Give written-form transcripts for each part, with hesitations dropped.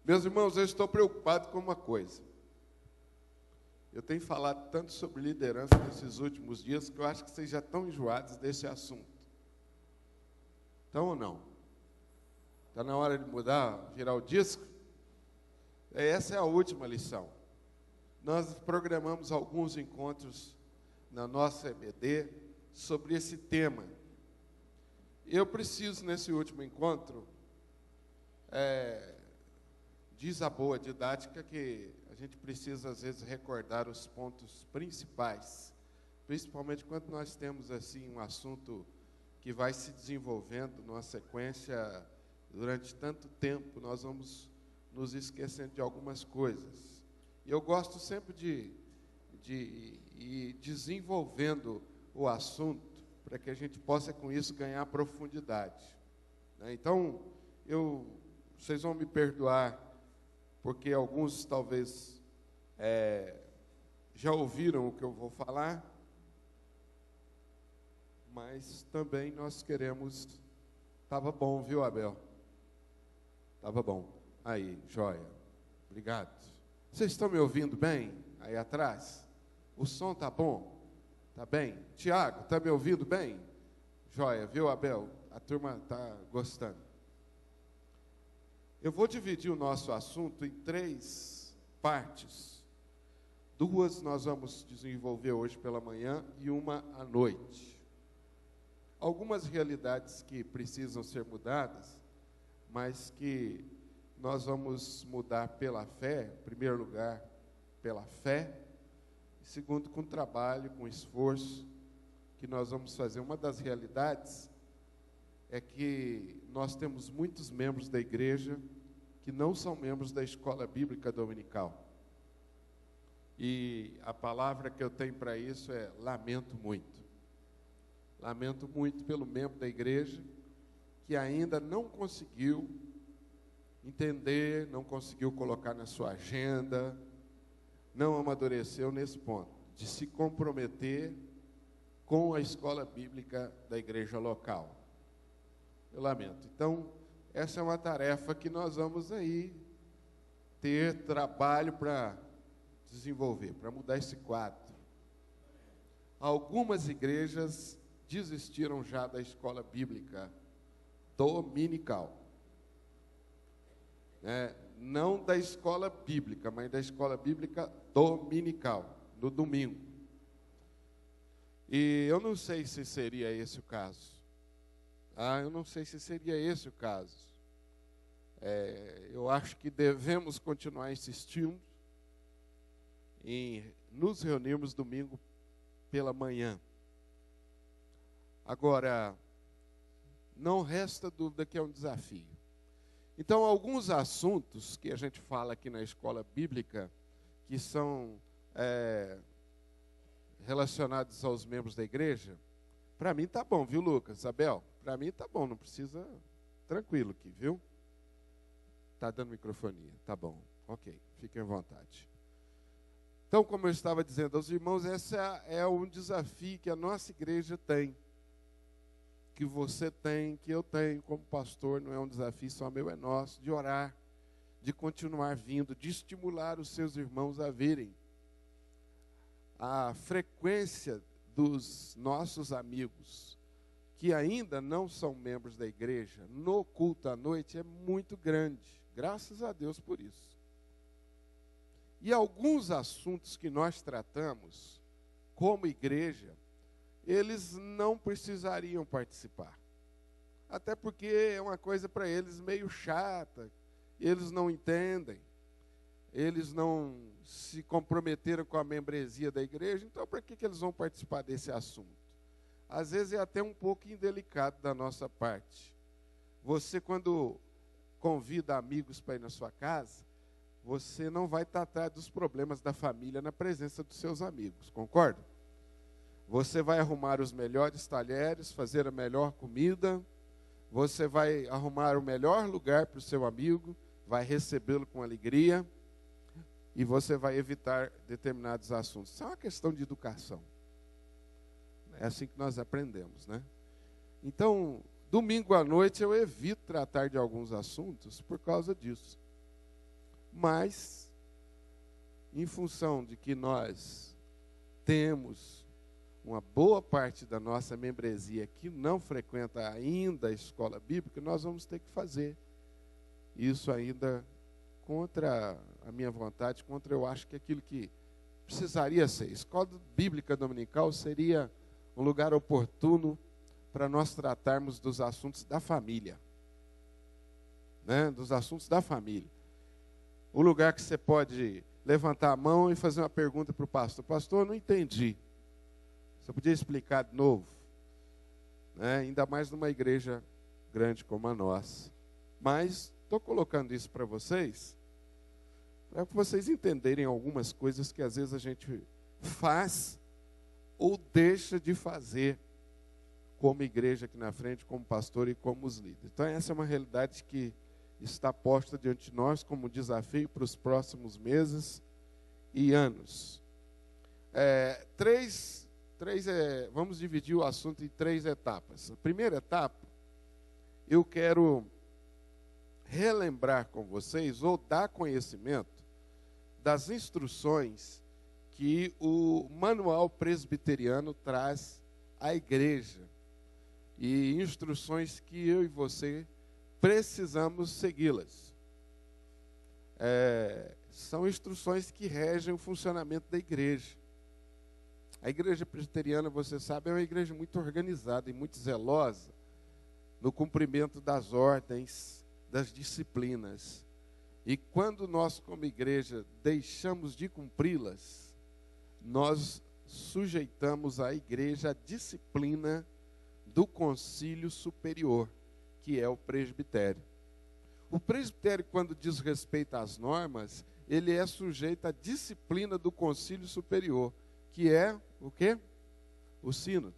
Meus irmãos, eu estou preocupado com uma coisa. Eu tenho falado tanto sobre liderança nesses últimos dias que eu acho que vocês já estão enjoados desse assunto. Estão ou não? Está na hora de mudar, virar o disco? Essa é a última lição. Nós programamos alguns encontros na nossa EBD sobre esse tema. Eu preciso, nesse último encontro, diz a boa didática que a gente precisa, às vezes, recordar os pontos principais, principalmente quando nós temos assim um assunto que vai se desenvolvendo numa sequência durante tanto tempo, nós vamos nos esquecendo de algumas coisas. E eu gosto sempre de ir desenvolvendo o assunto para que a gente possa, com isso, ganhar profundidade. Então, vocês vão me perdoar, porque alguns talvez já ouviram o que eu vou falar, mas também nós queremos... Estava bom, viu, Abel? Estava bom. Aí, joia. Obrigado. Vocês estão me ouvindo bem aí atrás? O som está bom? Está bem? Tiago, está me ouvindo bem? Joia, viu, Abel? A turma está gostando. Eu vou dividir o nosso assunto em 3 partes. 2 nós vamos desenvolver hoje pela manhã e 1 à noite. Algumas realidades que precisam ser mudadas, mas que nós vamos mudar pela fé, em primeiro lugar, pela fé, e segundo, com trabalho, com esforço, que nós vamos fazer. Uma das realidades é que nós temos muitos membros da igreja que não são membros da escola bíblica dominical. E a palavra que eu tenho para isso é lamento muito. Lamento muito pelo membro da igreja que ainda não conseguiu entender, não conseguiu colocar na sua agenda, não amadureceu nesse ponto, de se comprometer com a escola bíblica da igreja local. Eu lamento. Então, essa é uma tarefa que nós vamos aí ter trabalho para desenvolver, para mudar esse quadro. Algumas igrejas desistiram já da escola bíblica dominical. Não da escola bíblica, mas da escola bíblica dominical, no domingo. E eu não sei se seria esse o caso. Eu não sei se seria esse o caso. Eu acho que devemos continuar insistindo em nos reunirmos domingo pela manhã. Agora, não resta dúvida que é um desafio. Então, alguns assuntos que a gente fala aqui na escola bíblica, que são relacionados aos membros da igreja, para mim tá bom, viu, Lucas? Isabel? Para mim tá bom, não precisa... Tranquilo aqui, viu? Tá dando microfonia, tá bom. Ok, fiquem à vontade. Então, como eu estava dizendo aos irmãos, esse é um desafio que a nossa igreja tem, que você tem, que eu tenho como pastor. Não é um desafio só meu, é nosso, de orar, de continuar vindo, de estimular os seus irmãos a virem. A frequência dos nossos amigos que ainda não são membros da igreja no culto à noite é muito grande, graças a Deus por isso. E alguns assuntos que nós tratamos como igreja, eles não precisariam participar. Até porque é uma coisa para eles meio chata, eles não entendem, eles não se comprometeram com a membresia da igreja, então para que eles vão participar desse assunto? Às vezes é até um pouco indelicado da nossa parte. Você, quando convida amigos para ir na sua casa, você não vai tratar dos problemas da família na presença dos seus amigos, concorda? Você vai arrumar os melhores talheres, fazer a melhor comida, você vai arrumar o melhor lugar para o seu amigo, vai recebê-lo com alegria e você vai evitar determinados assuntos. Isso é uma questão de educação. É assim que nós aprendemos, né? Então, domingo à noite eu evito tratar de alguns assuntos por causa disso. Mas, em função de que nós temos uma boa parte da nossa membresia que não frequenta ainda a escola bíblica, nós vamos ter que fazer isso ainda contra a minha vontade, contra eu acho que aquilo que precisaria ser. Escola bíblica dominical seria um lugar oportuno para nós tratarmos dos assuntos da família, né? Dos assuntos da família. O lugar que você pode levantar a mão e fazer uma pergunta para o pastor. Pastor, eu não entendi. Você podia explicar de novo? Né? Ainda mais numa igreja grande como a nossa. Mas estou colocando isso para vocês vocês entenderem algumas coisas que às vezes a gente faz ou deixa de fazer como igreja aqui na frente, como pastor e como os líderes. Então essa é uma realidade que está posta diante de nós como desafio para os próximos meses e anos. Vamos dividir o assunto em 3 etapas. A primeira etapa, eu quero relembrar com vocês ou dar conhecimento das instruções que o manual presbiteriano traz à igreja. E instruções que eu e você precisamos segui-las. São instruções que regem o funcionamento da igreja. A igreja presbiteriana, você sabe, é uma igreja muito organizada e muito zelosa no cumprimento das ordens, das disciplinas. E quando nós, como igreja, deixamos de cumpri-las, nós sujeitamos a igreja à disciplina do concílio superior, que é o presbitério. O presbitério, quando diz respeito às normas, ele é sujeito à disciplina do concílio superior, que é o quê? O sínodo.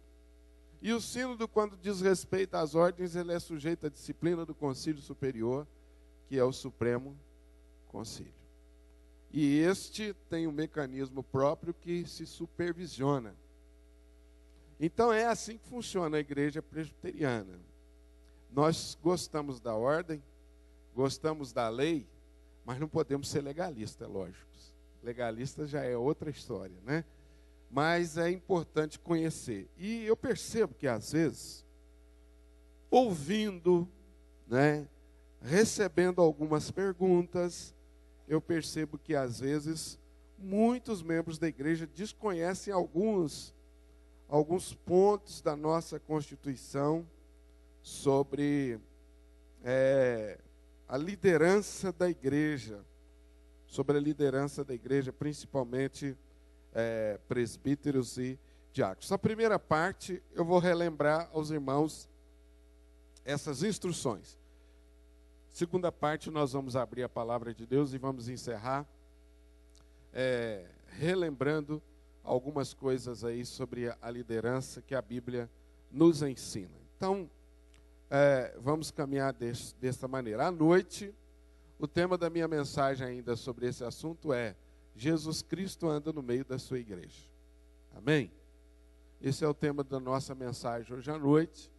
E o sínodo, quando diz respeito às ordens, ele é sujeito à disciplina do concílio superior, que é o supremo concílio. E este tem um mecanismo próprio que se supervisiona. Então é assim que funciona a igreja presbiteriana. Nós gostamos da ordem, gostamos da lei, mas não podemos ser legalistas, é lógico. Legalista já é outra história, né? Mas é importante conhecer. E eu percebo que às vezes, ouvindo, né, recebendo algumas perguntas, eu percebo que às vezes muitos membros da igreja desconhecem alguns pontos da nossa Constituição sobre a liderança da igreja, principalmente presbíteros e diáconos. A primeira parte, eu vou relembrar aos irmãos essas instruções. Segunda parte, nós vamos abrir a palavra de Deus e vamos encerrar relembrando algumas coisas aí sobre a liderança que a Bíblia nos ensina. Então, vamos caminhar desta maneira. À noite, o tema da minha mensagem ainda sobre esse assunto é Jesus Cristo anda no meio da sua igreja. Amém? Esse é o tema da nossa mensagem hoje à noite.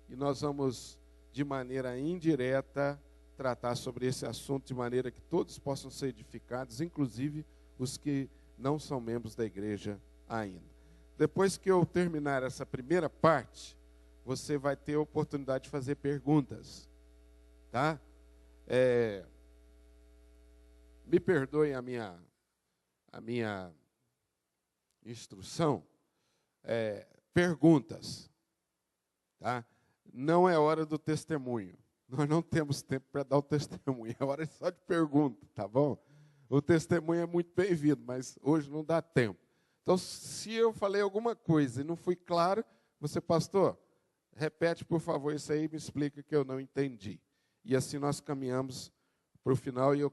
E nós vamos, de maneira indireta, tratar sobre esse assunto de maneira que todos possam ser edificados, inclusive os que não são membros da igreja ainda. Depois que eu terminar essa primeira parte, você vai ter a oportunidade de fazer perguntas. Tá? Me perdoem a minha instrução. Perguntas. Tá? Não é hora do testemunho. Nós não temos tempo para dar o testemunho. É hora só de pergunta, tá bom? O testemunho é muito bem-vindo, mas hoje não dá tempo. Então, se eu falei alguma coisa e não fui claro, você, pastor, repete, por favor, isso aí e me explica que eu não entendi. E assim nós caminhamos para o final e eu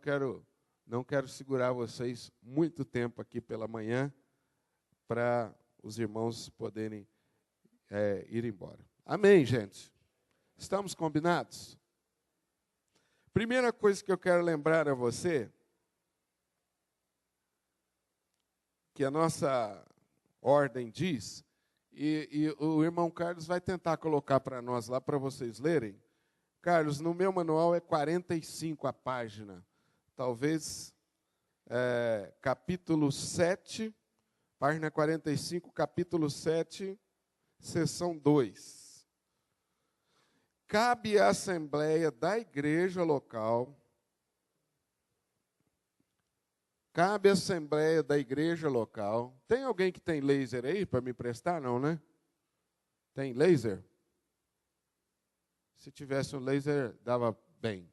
não quero segurar vocês muito tempo aqui pela manhã para os irmãos poderem ir embora. Amém, gente? Estamos combinados? Primeira coisa que eu quero lembrar a você, que a nossa ordem diz, e o irmão Carlos vai tentar colocar para nós lá, para vocês lerem. Carlos, no meu manual é 45 a página. Talvez capítulo 7, página 45, capítulo 7, seção 2. Cabe à assembleia da igreja local, Tem alguém que tem laser aí para me emprestar? Não, né? Tem laser? Se tivesse um laser, dava bem.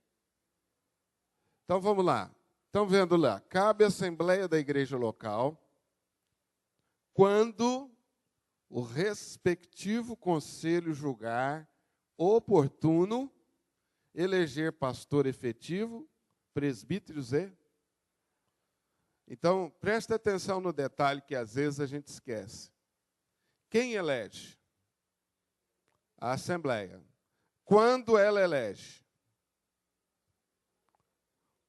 Então, vamos lá. Estão vendo lá? Cabe à assembleia da igreja local, quando o respectivo conselho julgar oportuno, eleger pastor efetivo, presbíteros e... Então, presta atenção no detalhe que às vezes a gente esquece. Quem elege? A assembleia. Quando ela elege?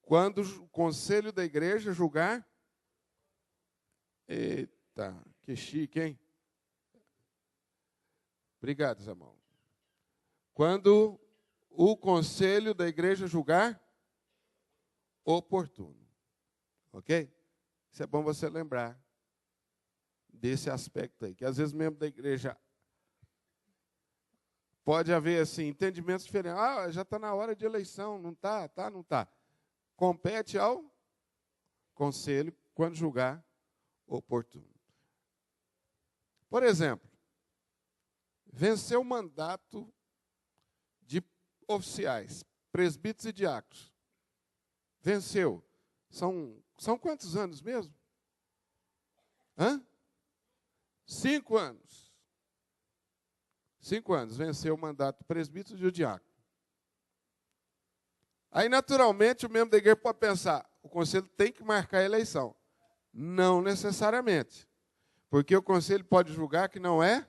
Quando o conselho da igreja julgar? Eita, que chique, hein? Obrigado, Zé Mauro. Quando o conselho da igreja julgar oportuno. Ok? Isso é bom você lembrar desse aspecto aí, que às vezes membro da igreja pode haver assim entendimentos diferentes. Ah, já está na hora de eleição, não está? Tá, não está. Compete ao conselho quando julgar oportuno. Por exemplo, venceu o mandato de oficiais, presbíteros e diáconos. Venceu. São quantos anos mesmo? 5 anos. 5 anos. Venceu o mandato do presbítero e do diácono. Aí, naturalmente, o membro da igreja pode pensar, o conselho tem que marcar a eleição. Não necessariamente. Porque o conselho pode julgar que não é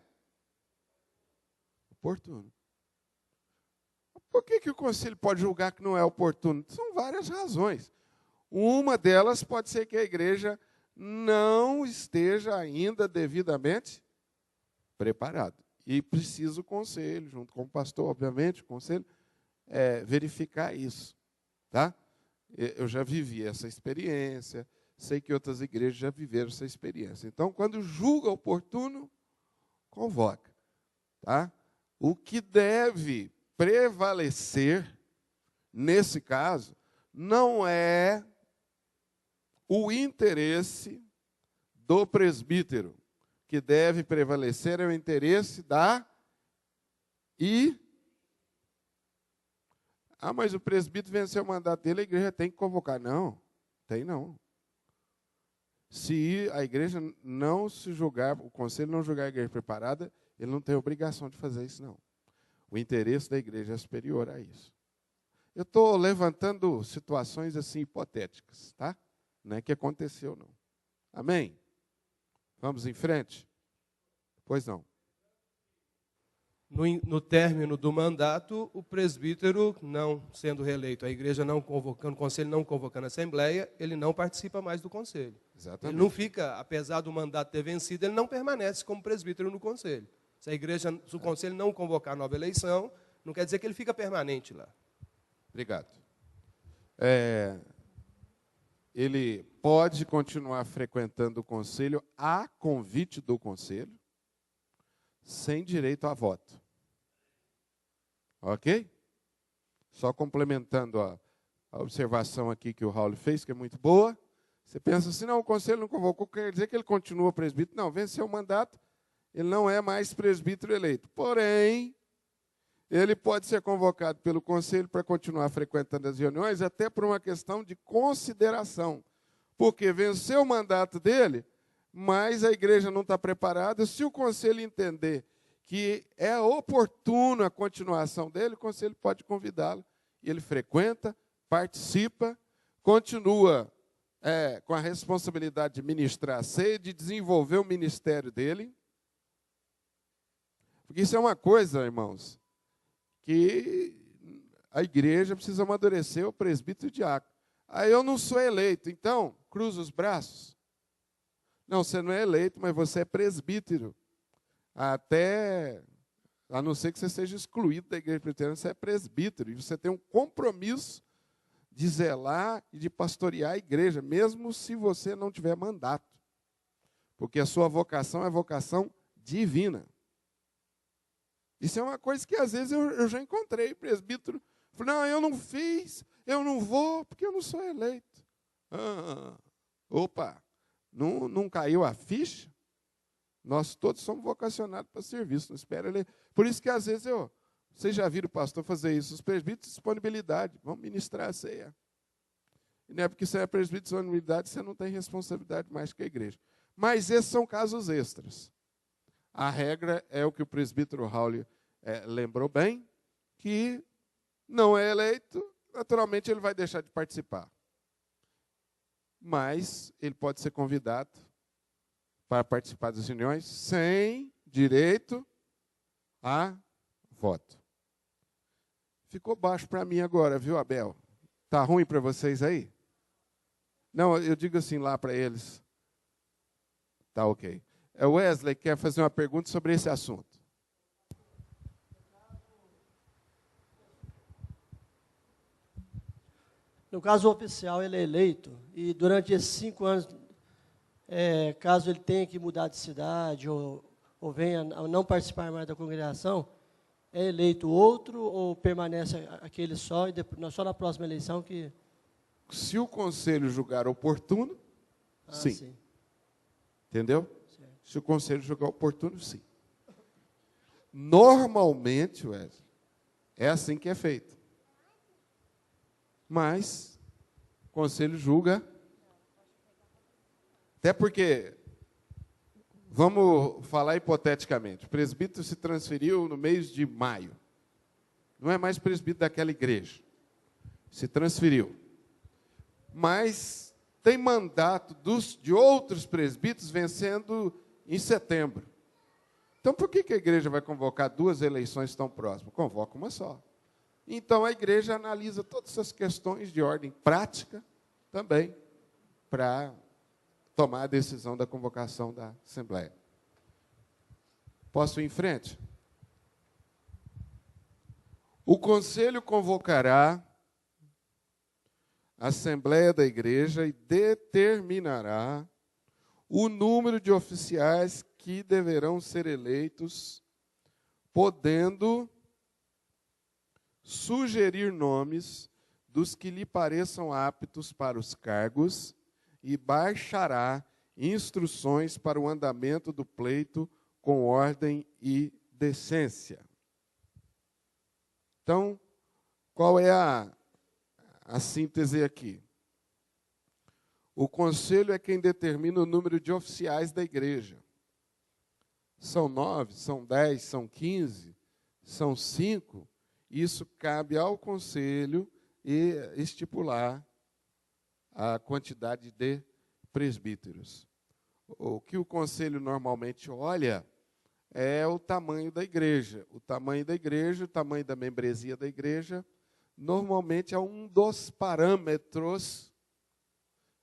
oportuno. Por que o conselho pode julgar que não é oportuno? São várias razões. Uma delas pode ser que a igreja não esteja ainda devidamente preparada. E precisa o conselho, junto com o pastor, obviamente, o conselho, verificar isso. Tá? Eu já vivi essa experiência, sei que outras igrejas já viveram essa experiência. Então, quando julga oportuno, convoca. Tá? O que deve prevalecer, nesse caso, não é o interesse do presbítero. Que deve prevalecer é o interesse da mas o presbítero venceu o mandato dele, a igreja tem que convocar. Não, tem não. Se a igreja não se julgar, o conselho não julgar a igreja preparada, ele não tem obrigação de fazer isso, não. O interesse da igreja é superior a isso. Eu estou levantando situações assim hipotéticas, tá? Não é que aconteceu, não. Amém? Vamos em frente? Pois não. No término do mandato, o presbítero não sendo reeleito, a igreja não convocando, o conselho não convocando a assembleia, ele não participa mais do conselho. Exatamente. Ele não fica, apesar do mandato ter vencido, ele não permanece como presbítero no conselho. Se o conselho não convocar nova eleição, não quer dizer que ele fica permanente lá. Obrigado. Ele pode continuar frequentando o conselho a convite do conselho, sem direito a voto. Ok? Só complementando a observação aqui que o Raul fez, que é muito boa. Você pensa assim, não, o conselho não convocou, quer dizer que ele continua presbítero. Não, venceu o mandato, ele não é mais presbítero eleito. Porém, ele pode ser convocado pelo conselho para continuar frequentando as reuniões, até por uma questão de consideração. Porque venceu o mandato dele, mas a igreja não está preparada. Se o conselho entender que é oportuno a continuação dele, o conselho pode convidá-lo. E ele frequenta, participa, continua com a responsabilidade de ministrar a ceia, de desenvolver o ministério dele. Porque isso é uma coisa, irmãos, que a igreja precisa amadurecer, o presbítero e o diácono. Aí eu não sou eleito, então, cruza os braços. Não, você não é eleito, mas você é presbítero. A não ser que você seja excluído da igreja presbiteriana, você é presbítero. E você tem um compromisso de zelar e de pastorear a igreja, mesmo se você não tiver mandato. Porque a sua vocação é vocação divina. Isso é uma coisa que às vezes eu já encontrei, presbítero. Falei, não, eu não fiz, eu não vou, porque eu não sou eleito. Opa, não caiu a ficha? Nós todos somos vocacionados para serviço, não espera ele. Por isso que às vezes vocês já viram o pastor fazer isso, os presbíteros disponibilidade, vamos ministrar a ceia. E não é porque você é presbítero de disponibilidade, você não tem responsabilidade mais que a igreja. Mas esses são casos extras. A regra é o que o presbítero Raul lembrou bem, que não é eleito, naturalmente ele vai deixar de participar. Mas ele pode ser convidado para participar das reuniões sem direito a voto. Ficou baixo para mim agora, viu, Abel? Está ruim para vocês aí? Não, eu digo assim lá para eles. Tá ok. O Wesley quer fazer uma pergunta sobre esse assunto. No caso, o oficial ele é eleito e durante esses 5 anos, caso ele tenha que mudar de cidade ou venha a não participar mais da congregação, é eleito outro ou permanece aquele só e depois, só na próxima eleição que... Se o conselho julgar oportuno, sim. Entendeu? Certo. Se o conselho julgar oportuno, sim. Normalmente, Wesley, é assim que é feito. Mas o conselho julga. Até porque, vamos falar hipoteticamente, o presbítero se transferiu no mês de maio. Não é mais presbítero daquela igreja. Se transferiu. Mas tem mandato de outros presbíteros vencendo em setembro. Então, por que a igreja vai convocar 2 eleições tão próximas? Convoca uma só. Então, a igreja analisa todas essas questões de ordem prática também para tomar a decisão da convocação da Assembleia. Posso ir em frente? O conselho convocará a Assembleia da Igreja e determinará o número de oficiais que deverão ser eleitos, podendo sugerir nomes dos que lhe pareçam aptos para os cargos e baixará instruções para o andamento do pleito com ordem e decência. Então, qual é a síntese aqui? O conselho é quem determina o número de oficiais da igreja. São 9, são 10, são 15, são 5. Isso cabe ao conselho estipular a quantidade de presbíteros. O que o conselho normalmente olha é o tamanho da igreja. O tamanho da igreja, o tamanho da membresia da igreja, normalmente é um dos parâmetros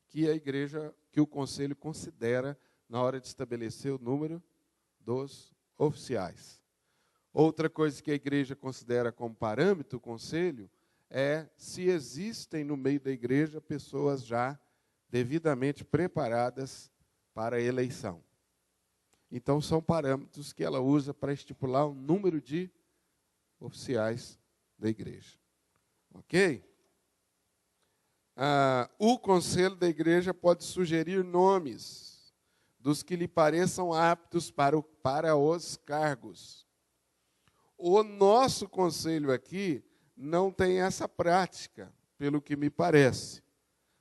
que a igreja, que o conselho considera na hora de estabelecer o número dos oficiais. Outra coisa que a igreja considera como parâmetro, o conselho, é se existem no meio da igreja pessoas já devidamente preparadas para a eleição. Então, são parâmetros que ela usa para estipular o número de oficiais da igreja. Ok? O conselho da igreja pode sugerir nomes dos que lhe pareçam aptos para os cargos. O nosso conselho aqui não tem essa prática, pelo que me parece.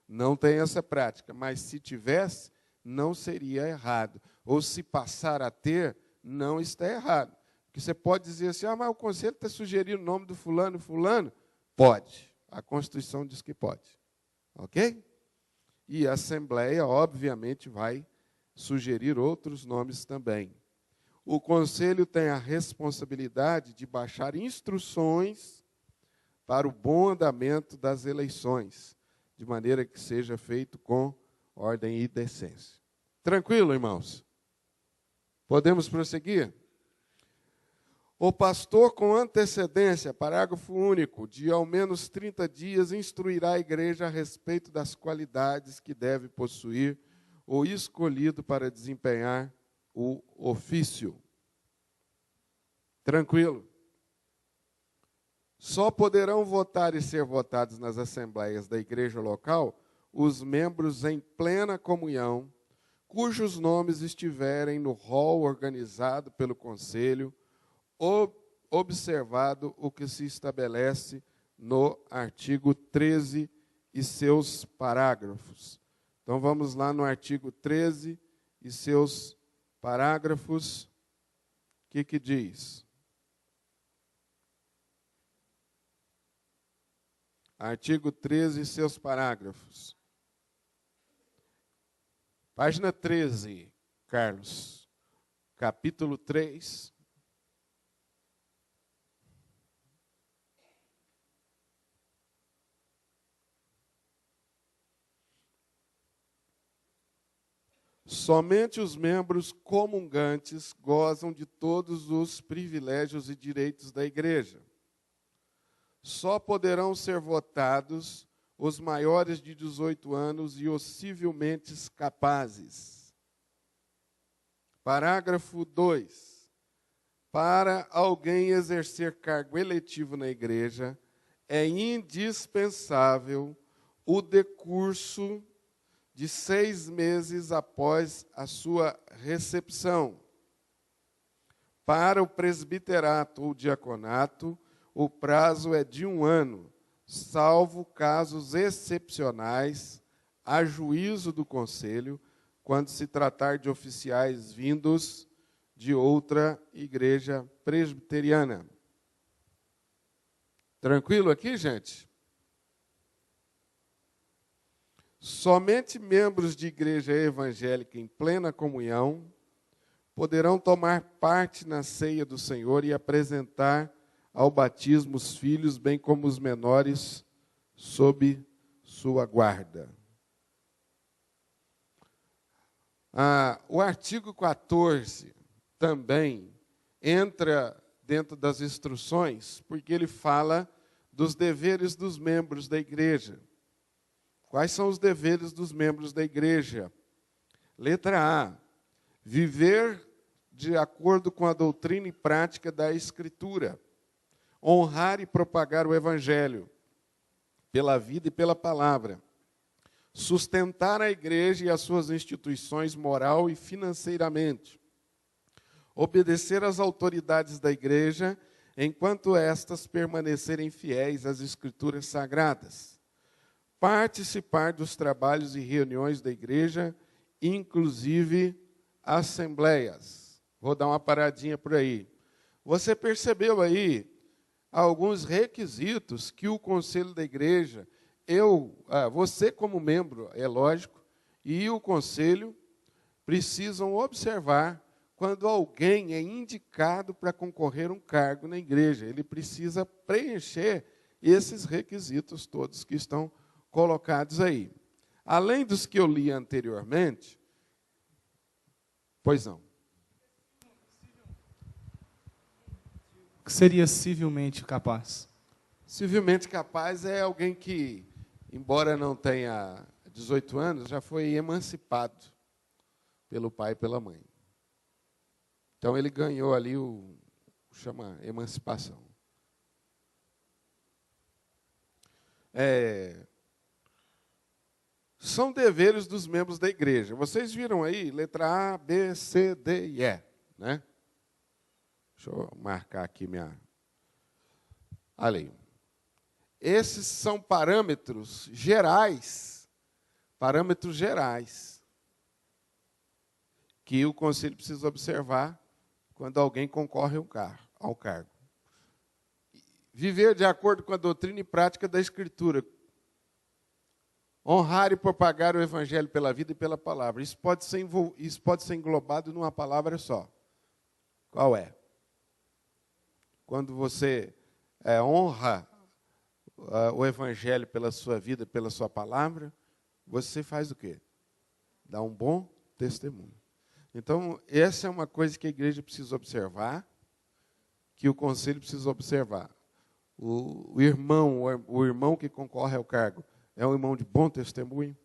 Não tem essa prática, mas se tivesse, não seria errado. Ou se passar a ter, não está errado. Porque você pode dizer assim, mas o conselho está sugerindo o nome do fulano e fulano? Pode. A Constituição diz que pode. Ok? E a Assembleia, obviamente, vai sugerir outros nomes também. O conselho tem a responsabilidade de baixar instruções para o bom andamento das eleições, de maneira que seja feito com ordem e decência. Tranquilo, irmãos? Podemos prosseguir? O pastor, com antecedência, parágrafo único, de ao menos 30 dias, instruirá a igreja a respeito das qualidades que deve possuir o escolhido para desempenhar o ofício. Tranquilo? Só poderão votar e ser votados nas assembleias da igreja local os membros em plena comunhão, cujos nomes estiverem no rol organizado pelo conselho, observado o que se estabelece no artigo 13 e seus parágrafos. Então, vamos lá no artigo 13 e seus parágrafos. O que diz? Artigo 13 e seus parágrafos. Página 13, Carlos. Capítulo 3. Somente os membros comungantes gozam de todos os privilégios e direitos da igreja. Só poderão ser votados os maiores de 18 anos e os civilmente capazes. Parágrafo 2. Para alguém exercer cargo eletivo na igreja, é indispensável o decurso de 6 meses após a sua recepção. Para o presbiterato ou diaconato, o prazo é de 1 ano, salvo casos excepcionais, a juízo do conselho, quando se tratar de oficiais vindos de outra igreja presbiteriana. Tranquilo aqui, gente? Somente membros de igreja evangélica em plena comunhão poderão tomar parte na ceia do Senhor e apresentar ao batismo os filhos, bem como os menores, sob sua guarda. O artigo 14 também entra dentro das instruções, porque ele fala dos deveres dos membros da igreja. Quais são os deveres dos membros da igreja? Letra A. Viver de acordo com a doutrina e prática da Escritura. Honrar e propagar o Evangelho, pela vida e pela palavra. Sustentar a igreja e as suas instituições moral e financeiramente. Obedecer às autoridades da igreja, enquanto estas permanecerem fiéis às Escrituras sagradas. Participar dos trabalhos e reuniões da igreja, inclusive assembleias. Vou dar uma paradinha por aí. Você percebeu aí alguns requisitos que o conselho da igreja, você como membro, é lógico, e o conselho precisam observar quando alguém é indicado para concorrer a um cargo na igreja. Ele precisa preencher esses requisitos todos que estão colocados aí. Além dos que eu li anteriormente, pois não. O que seria civilmente capaz? Civilmente capaz é alguém que, embora não tenha 18 anos, já foi emancipado pelo pai e pela mãe. Então ele ganhou ali chama emancipação. São deveres dos membros da igreja. Vocês viram aí, letra A, B, C, D e E, né? Deixa eu marcar aqui Olha aí. Esses são parâmetros gerais, que o conselho precisa observar quando alguém concorre ao cargo. Viver de acordo com a doutrina e prática da Escritura. Honrar e propagar o Evangelho pela vida e pela palavra. Isso pode ser englobado numa palavra só. Qual é? Quando você honra o Evangelho pela sua vida, pela sua palavra, você faz o quê? Dá um bom testemunho. Então, essa é uma coisa que a igreja precisa observar, que o conselho precisa observar. O irmão que concorre ao cargo é um irmão de bom testemunho,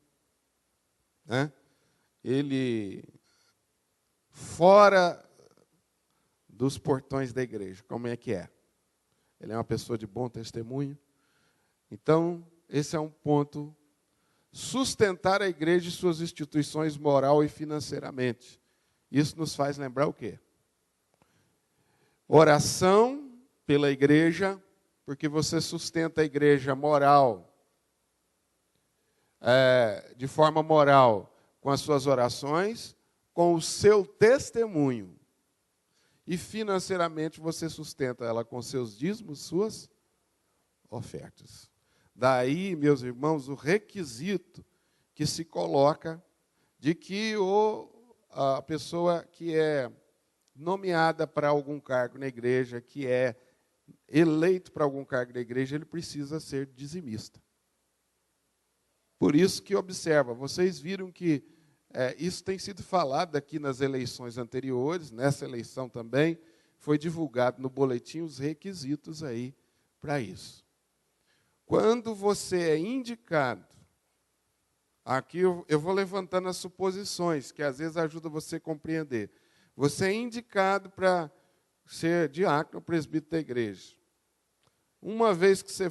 né? Ele, fora dos portões da igreja, como é que é? Ele é uma pessoa de bom testemunho. Então, esse é um ponto. Sustentar a igreja e suas instituições moral e financeiramente. Isso nos faz lembrar o quê? Oração pela igreja, porque você sustenta a igreja moral, de forma moral, com as suas orações, com o seu testemunho. E financeiramente você sustenta ela com seus dízimos, suas ofertas. Daí, meus irmãos, o requisito que se coloca de que a pessoa que é nomeada para algum cargo na igreja, que é eleito para algum cargo na igreja, ele precisa ser dizimista. Por isso que observa, vocês viram que isso tem sido falado aqui nas eleições anteriores, nessa eleição também, foi divulgado no boletim os requisitos aí para isso. Quando você é indicado, aqui eu vou levantando as suposições, que às vezes ajuda você a compreender. Você é indicado para ser diácono, presbítero da igreja. Uma vez que você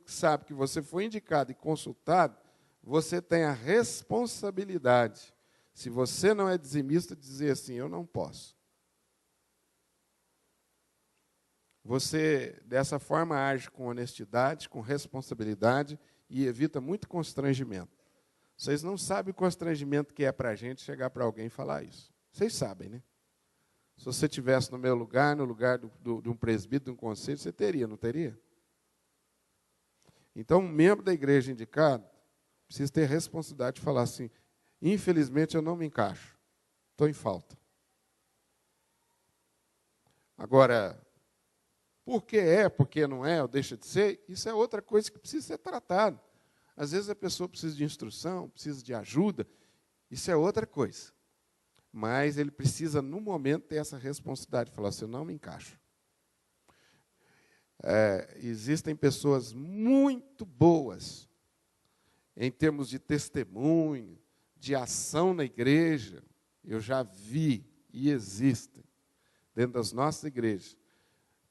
sabe que você foi indicado e consultado, você tem a responsabilidade, se você não é dizimista, de dizer assim, eu não posso. Você, dessa forma, age com honestidade, com responsabilidade e evita muito constrangimento. Vocês não sabem o constrangimento que é para a gente chegar para alguém e falar isso. Vocês sabem, né? Se você estivesse no meu lugar, no lugar de um presbítero, de um conselho, você teria, não teria? Então, um membro da igreja indicado precisa ter responsabilidade de falar assim, infelizmente eu não me encaixo, estou em falta. Agora, por que porque não é, ou deixa de ser, isso é outra coisa que precisa ser tratada. Às vezes a pessoa precisa de instrução, precisa de ajuda, isso é outra coisa. Mas ele precisa, no momento, ter essa responsabilidade, de falar assim, eu não me encaixo. Existem pessoas muito boas, em termos de testemunho, de ação na igreja, eu já vi e existem, dentro das nossas igrejas,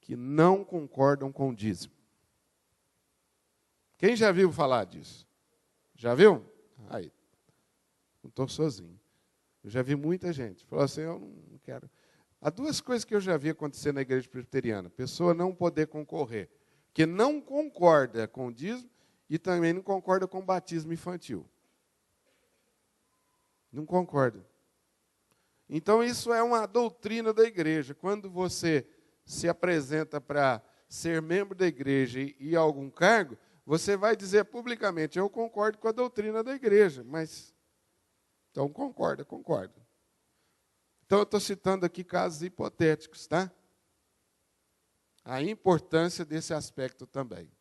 que não concordam com o dízimo. Quem já viu falar disso? Já viu? Aí, não estou sozinho. Eu já vi muita gente. Falou assim, eu não quero. Há duas coisas que eu já vi acontecer na igreja presbiteriana. A pessoa não poder concorrer, que não concorda com o dízimo e também não concorda com o batismo infantil. Não concorda. Então, isso é uma doutrina da igreja. Quando você se apresenta para ser membro da igreja e ir a algum cargo, você vai dizer publicamente, eu concordo com a doutrina da igreja, mas, então concorda. Então eu estou citando aqui casos hipotéticos, tá? A importância desse aspecto também.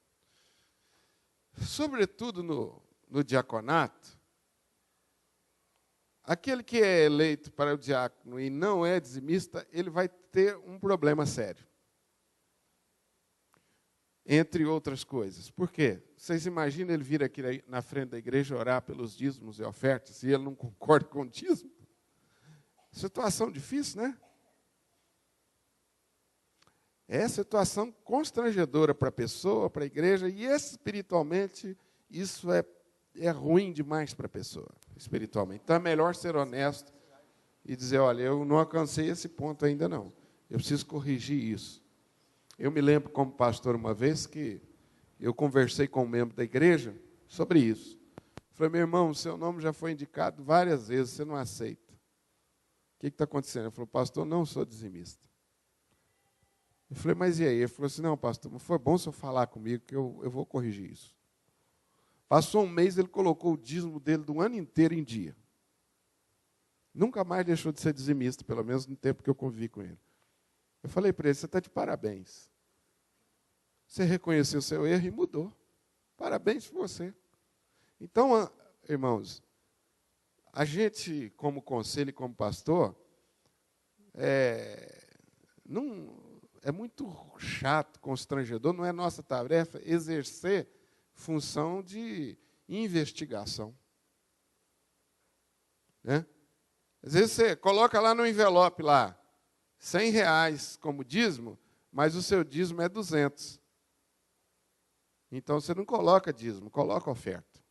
Sobretudo no diaconato, aquele que é eleito para o diácono e não é dizimista, ele vai ter um problema sério. Entre outras coisas. Por quê? Vocês imaginam ele vir aqui na frente da igreja orar pelos dízimos e ofertas e ele não concorda com o dízimo? Situação difícil, né? É situação constrangedora para a pessoa, para a igreja, e espiritualmente isso é ruim demais para a pessoa, espiritualmente. Então é melhor ser honesto e dizer, olha, eu não alcancei esse ponto ainda não. Eu preciso corrigir isso. Eu me lembro como pastor uma vez que eu conversei com um membro da igreja sobre isso. Falei, meu irmão, seu nome já foi indicado várias vezes, você não aceita. O que está acontecendo? Ele falou, pastor, não sou dizimista. Eu falei, mas e aí? Ele falou assim, não, pastor, foi bom o senhor falar comigo que eu vou corrigir isso. Passou um mês, ele colocou o dízimo dele do ano inteiro em dia. Nunca mais deixou de ser dizimista, pelo menos no tempo que eu convivi com ele. Eu falei para ele, você está de parabéns. Você reconheceu o seu erro e mudou. Parabéns por você. Então, irmãos, a gente, como conselho e como pastor, é muito chato, constrangedor, não é nossa tarefa exercer função de investigação. Né? Às vezes você coloca lá no envelope lá, R$100 como dízimo, mas o seu dízimo é 200. Então você não coloca dízimo, coloca oferta.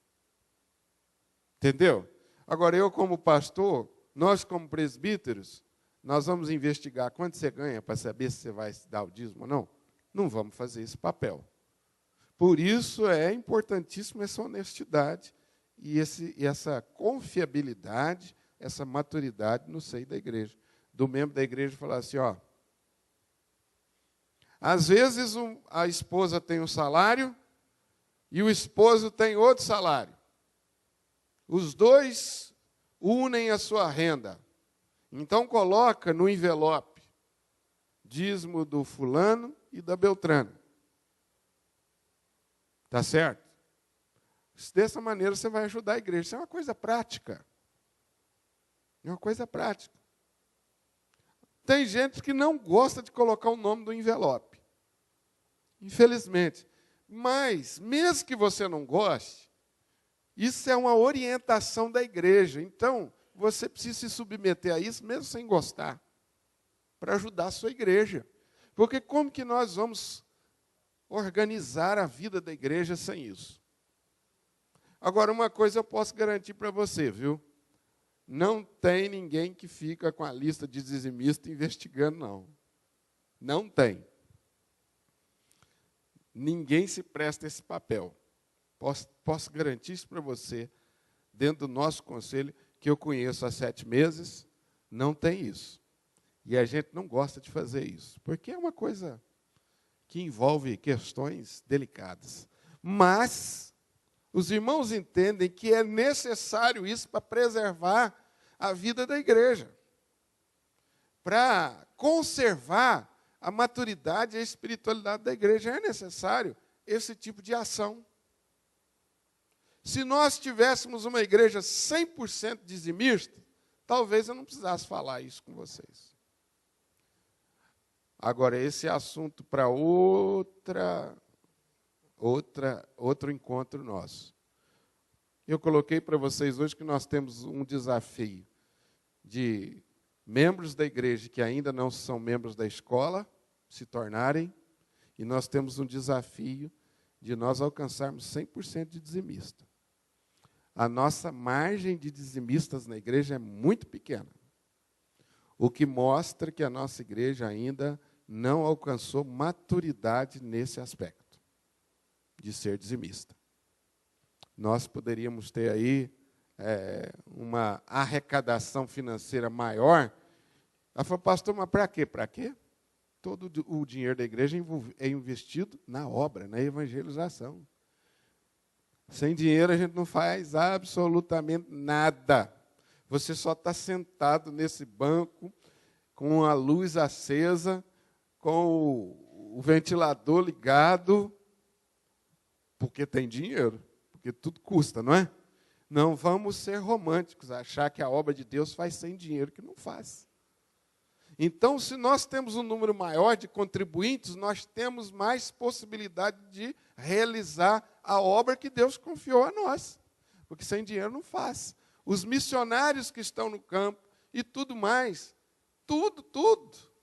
Entendeu? Agora eu como pastor, nós como presbíteros, nós vamos investigar quanto você ganha para saber se você vai dar o dízimo ou não? Não vamos fazer esse papel. Por isso é importantíssimo essa honestidade e essa confiabilidade, essa maturidade no seio da igreja. Do membro da igreja falar assim, ó, às vezes a esposa tem um salário e o esposo tem outro salário. Os dois unem a sua renda. Então coloca no envelope dízimo do fulano e da Beltrano. Tá certo? Dessa maneira você vai ajudar a igreja. Isso é uma coisa prática. É uma coisa prática. Tem gente que não gosta de colocar o nome do envelope. Infelizmente. Mas, mesmo que você não goste, isso é uma orientação da igreja. Então, você precisa se submeter a isso, mesmo sem gostar, para ajudar a sua igreja. Porque como que nós vamos organizar a vida da igreja sem isso? Agora, uma coisa eu posso garantir para você, viu? Não tem ninguém que fica com a lista de dizimistas investigando, não. Não tem. Ninguém se presta esse papel. Posso garantir isso para você, dentro do nosso conselho, que eu conheço há 7 meses, não tem isso. E a gente não gosta de fazer isso, porque é uma coisa que envolve questões delicadas. Mas os irmãos entendem que é necessário isso para preservar a vida da igreja, para conservar a maturidade e a espiritualidade da igreja. É necessário esse tipo de ação. Se nós tivéssemos uma igreja 100% dizimista, talvez eu não precisasse falar isso com vocês. Agora, esse é assunto para outro encontro nosso. Eu coloquei para vocês hoje que nós temos um desafio de membros da igreja que ainda não são membros da escola se tornarem, e nós temos um desafio de nós alcançarmos 100% de dizimista. A nossa margem de dizimistas na igreja é muito pequena, o que mostra que a nossa igreja ainda não alcançou maturidade nesse aspecto, de ser dizimista. Nós poderíamos ter aí uma arrecadação financeira maior. Ela falou, pastor, mas para quê? Para quê? Todo o dinheiro da igreja é investido na obra, na evangelização. Sem dinheiro a gente não faz absolutamente nada. Você só está sentado nesse banco, com a luz acesa, com o ventilador ligado, porque tem dinheiro, porque tudo custa, não é? Não vamos ser românticos, achar que a obra de Deus faz sem dinheiro, que não faz. Então, se nós temos um número maior de contribuintes, nós temos mais possibilidade de realizar a obra que Deus confiou a nós, porque sem dinheiro não faz. Os missionários que estão no campo e tudo mais, tudo.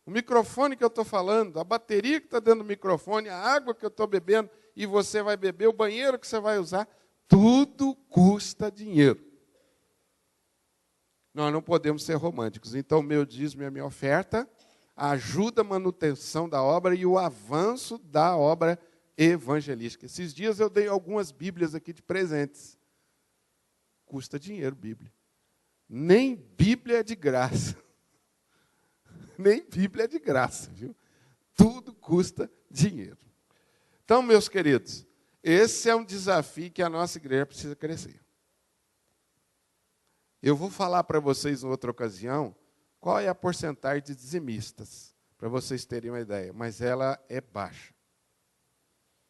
O microfone que eu estou falando, a bateria que está dentro do microfone, a água que eu estou bebendo e você vai beber, o banheiro que você vai usar, tudo custa dinheiro. Nós não podemos ser românticos. Então, o meu dízimo e a minha oferta ajuda a manutenção da obra e o avanço da obra evangelística. Esses dias eu dei algumas Bíblias aqui de presentes. Custa dinheiro, Bíblia. Nem Bíblia é de graça. Nem Bíblia é de graça, viu? Tudo custa dinheiro. Então, meus queridos, esse é um desafio que a nossa igreja precisa crescer. Eu vou falar para vocês em outra ocasião qual é a porcentagem de dizimistas, para vocês terem uma ideia, mas ela é baixa.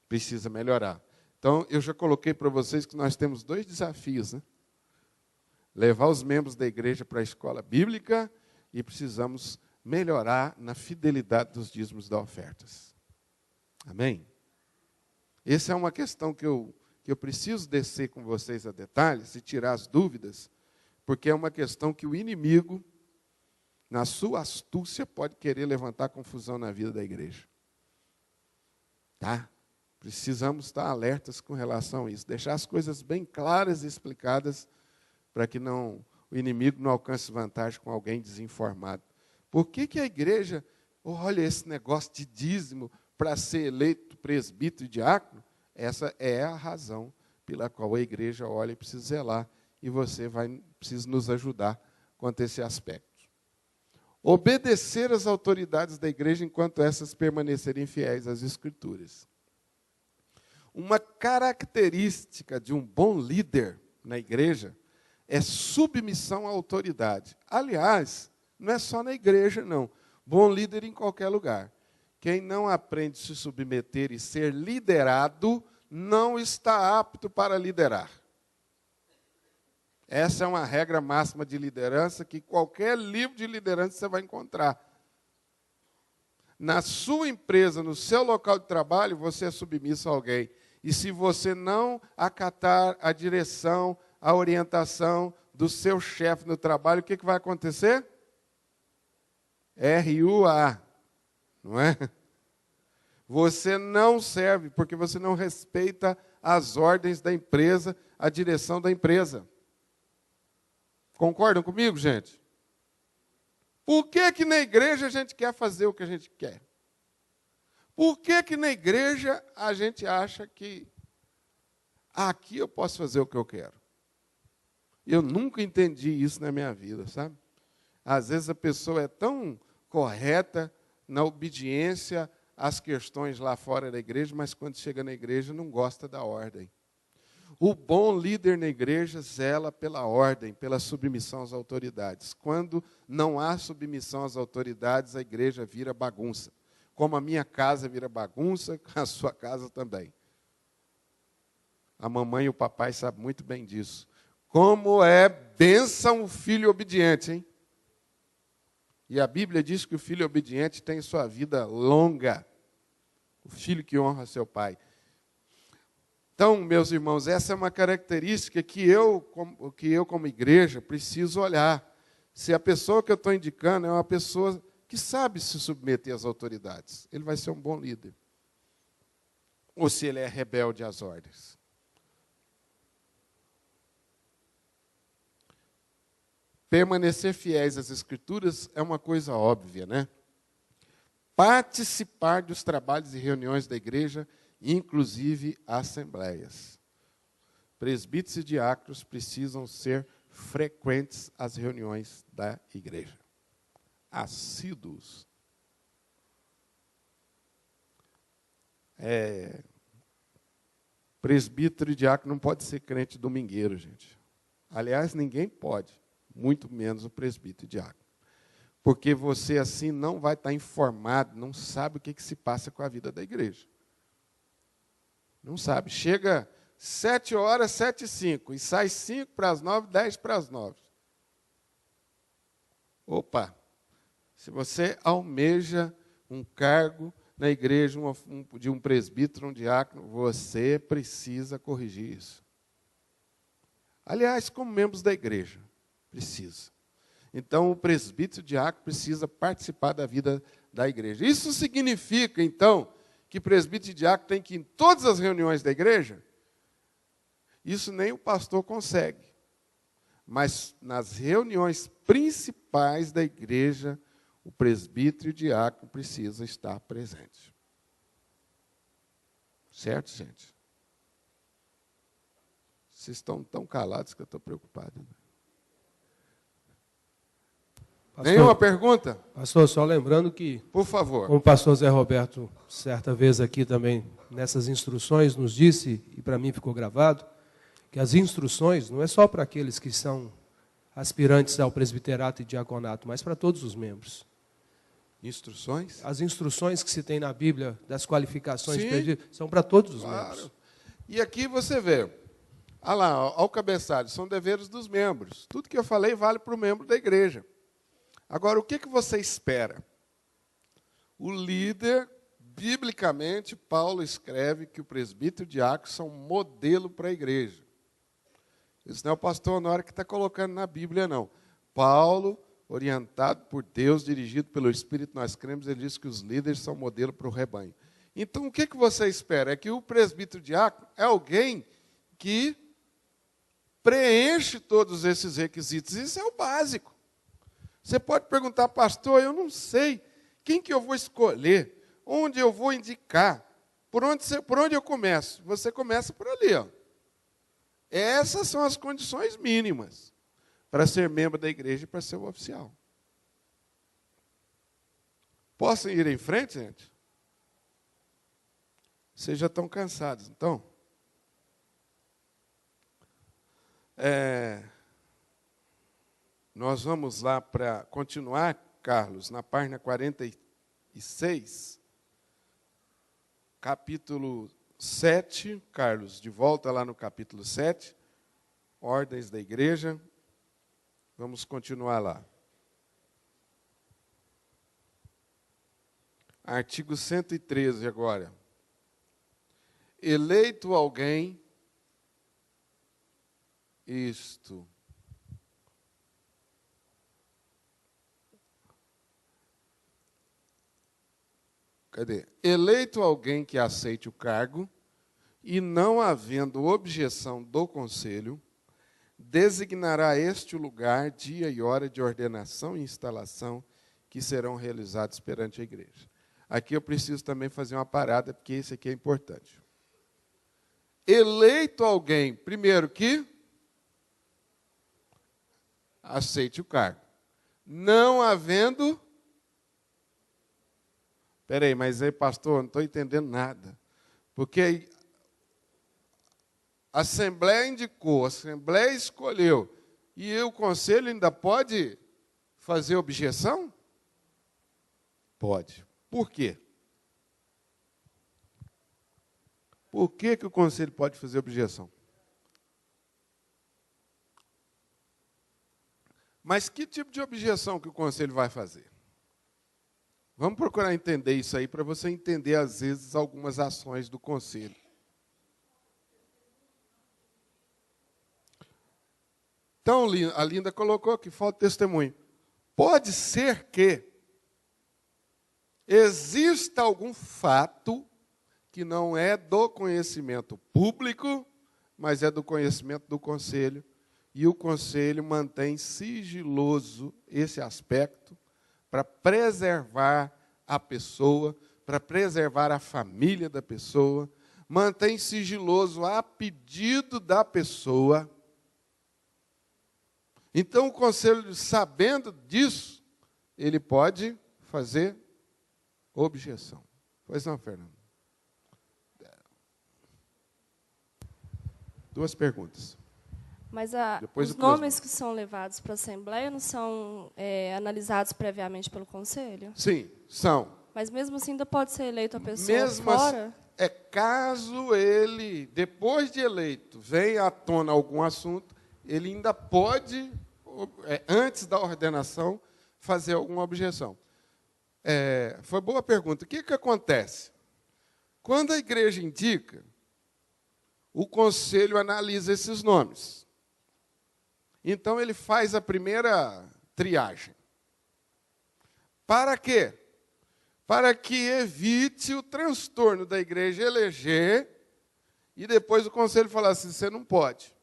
Precisa melhorar. Então, eu já coloquei para vocês que nós temos 2 desafios, né? Levar os membros da igreja para a escola bíblica e precisamos melhorar na fidelidade dos dízimos e das ofertas. Amém? Essa é uma questão que eu preciso descer com vocês a detalhes e tirar as dúvidas, porque é uma questão que o inimigo, na sua astúcia, pode querer levantar confusão na vida da igreja. Tá? Precisamos estar alertas com relação a isso, deixar as coisas bem claras e explicadas para que o inimigo não alcance vantagem com alguém desinformado. Por que a igreja olha esse negócio de dízimo para ser eleito presbítero e diácono? Essa é a razão pela qual a igreja olha e precisa zelar, e você precisa nos ajudar quanto a esse aspecto. Obedecer às autoridades da igreja enquanto essas permanecerem fiéis às Escrituras. Uma característica de um bom líder na igreja é submissão à autoridade. Aliás, não é só na igreja, não. Bom líder em qualquer lugar. Quem não aprende a se submeter e ser liderado, não está apto para liderar. Essa é uma regra máxima de liderança que qualquer livro de liderança você vai encontrar. Na sua empresa, no seu local de trabalho, você é submisso a alguém. E se você não acatar a direção, a orientação do seu chefe no trabalho, o que vai acontecer? RUA, não é? Você não serve porque você não respeita as ordens da empresa, a direção da empresa. Concordam comigo, gente? Por que na igreja a gente quer fazer o que a gente quer? Por que na igreja a gente acha que aqui eu posso fazer o que eu quero? Eu nunca entendi isso na minha vida, sabe? Às vezes a pessoa é tão correta na obediência às questões lá fora da igreja, mas quando chega na igreja não gosta da ordem. O bom líder na igreja zela pela ordem, pela submissão às autoridades. Quando não há submissão às autoridades, a igreja vira bagunça. Como a minha casa vira bagunça, a sua casa também. A mamãe e o papai sabem muito bem disso. Como é bênção o filho obediente, hein? E a Bíblia diz que o filho obediente tem sua vida longa. O filho que honra seu pai. Então, meus irmãos, essa é uma característica que eu como igreja, preciso olhar. Se a pessoa que eu estou indicando é uma pessoa que sabe se submeter às autoridades, ele vai ser um bom líder. Ou se ele é rebelde às ordens. Permanecer fiéis às Escrituras é uma coisa óbvia, né? Participar dos trabalhos e reuniões da igreja, inclusive assembleias. Presbíteros e diáconos precisam ser frequentes às reuniões da igreja. Assíduos. Presbítero e diácono não pode ser crente domingueiro, gente. Aliás, ninguém pode, muito menos o presbítero e diácono. Porque você assim não vai estar informado, não sabe o que se passa com a vida da igreja. Não sabe. Chega 7h, 7h05, e sai 8h55, 10 para as 9. Opa! Se você almeja um cargo na igreja, de um presbítero, um diácono, você precisa corrigir isso. Aliás, como membros da igreja, precisa. Então, o presbítero e o diácono precisa participar da vida da igreja. Isso significa, então, que presbítero e diácono tem que ir em todas as reuniões da igreja? Isso nem o pastor consegue. Mas nas reuniões principais da igreja, o presbítero e o diácono precisam estar presentes. Certo, gente? Vocês estão tão calados que eu estou preocupado. Pastor, nenhuma pergunta? Pastor, só lembrando que, por favor, como o pastor Zé Roberto, certa vez aqui também, nessas instruções, nos disse, e para mim ficou gravado, que as instruções não é só para aqueles que são aspirantes ao presbiterato e diaconato, mas para todos os membros. Instruções? As instruções que se tem na Bíblia, das qualificações Sim, pedidas, são para todos os claro. membros. E aqui você vê, olha lá, ao cabeçalho, são deveres dos membros. Tudo que eu falei vale para o membro da igreja. Agora, o que você espera? O líder, biblicamente, Paulo escreve que o presbítero e o diácono são modelo para a igreja. Isso não é o pastor Honório que está colocando na Bíblia, não. Paulo, orientado por Deus, dirigido pelo Espírito, nós cremos, ele diz que os líderes são modelo para o rebanho. Então, o que você espera? É que o presbítero e o diácono é alguém que preenche todos esses requisitos. Isso é o básico. Você pode perguntar, pastor, eu não sei quem que eu vou escolher, onde eu vou indicar, por onde eu começo? Você começa por ali, ó. Essas são as condições mínimas para ser membro da igreja e para ser um oficial. Posso ir em frente, gente? Vocês já estão cansados, então? Nós vamos lá para continuar, Carlos, na página 46, capítulo 7, Carlos, de volta lá no capítulo 7, ordens da igreja. Vamos continuar lá. Artigo 113 agora. Eleito alguém, isto. Cadê? Eleito alguém que aceite o cargo e não havendo objeção do conselho, designará este o lugar, dia e hora de ordenação e instalação que serão realizados perante a igreja. Aqui eu preciso também fazer uma parada, porque isso aqui é importante. Eleito alguém, primeiro que aceite o cargo. Não havendo... Espera aí, mas aí, pastor, não estou entendendo nada. Porque a Assembleia indicou, a Assembleia escolheu, e o Conselho ainda pode fazer objeção? Pode. Por quê? Por que o Conselho pode fazer objeção? Mas que tipo de objeção que o Conselho vai fazer? Vamos procurar entender isso aí, para você entender, às vezes, algumas ações do Conselho. Então, a Linda colocou que falta testemunho. Pode ser que exista algum fato que não é do conhecimento público, mas é do conhecimento do Conselho, e o Conselho mantém sigiloso esse aspecto para preservar a pessoa, para preservar a família da pessoa, mantém sigiloso a pedido da pessoa. Então, o Conselho, sabendo disso, ele pode fazer objeção. Pois não, Fernando? Duas perguntas. Mas os nomes que são levados para a Assembleia não são analisados previamente pelo Conselho? Sim, são. Mas mesmo assim ainda pode ser eleito a pessoa fora? Caso ele, depois de eleito, venha à tona algum assunto, ele ainda pode, antes da ordenação, fazer alguma objeção. Foi boa pergunta. O que acontece? Quando a igreja indica, o Conselho analisa esses nomes. Então, ele faz a primeira triagem. Para quê? Para que evite o transtorno da igreja eleger e depois o Conselho falar assim, você não pode.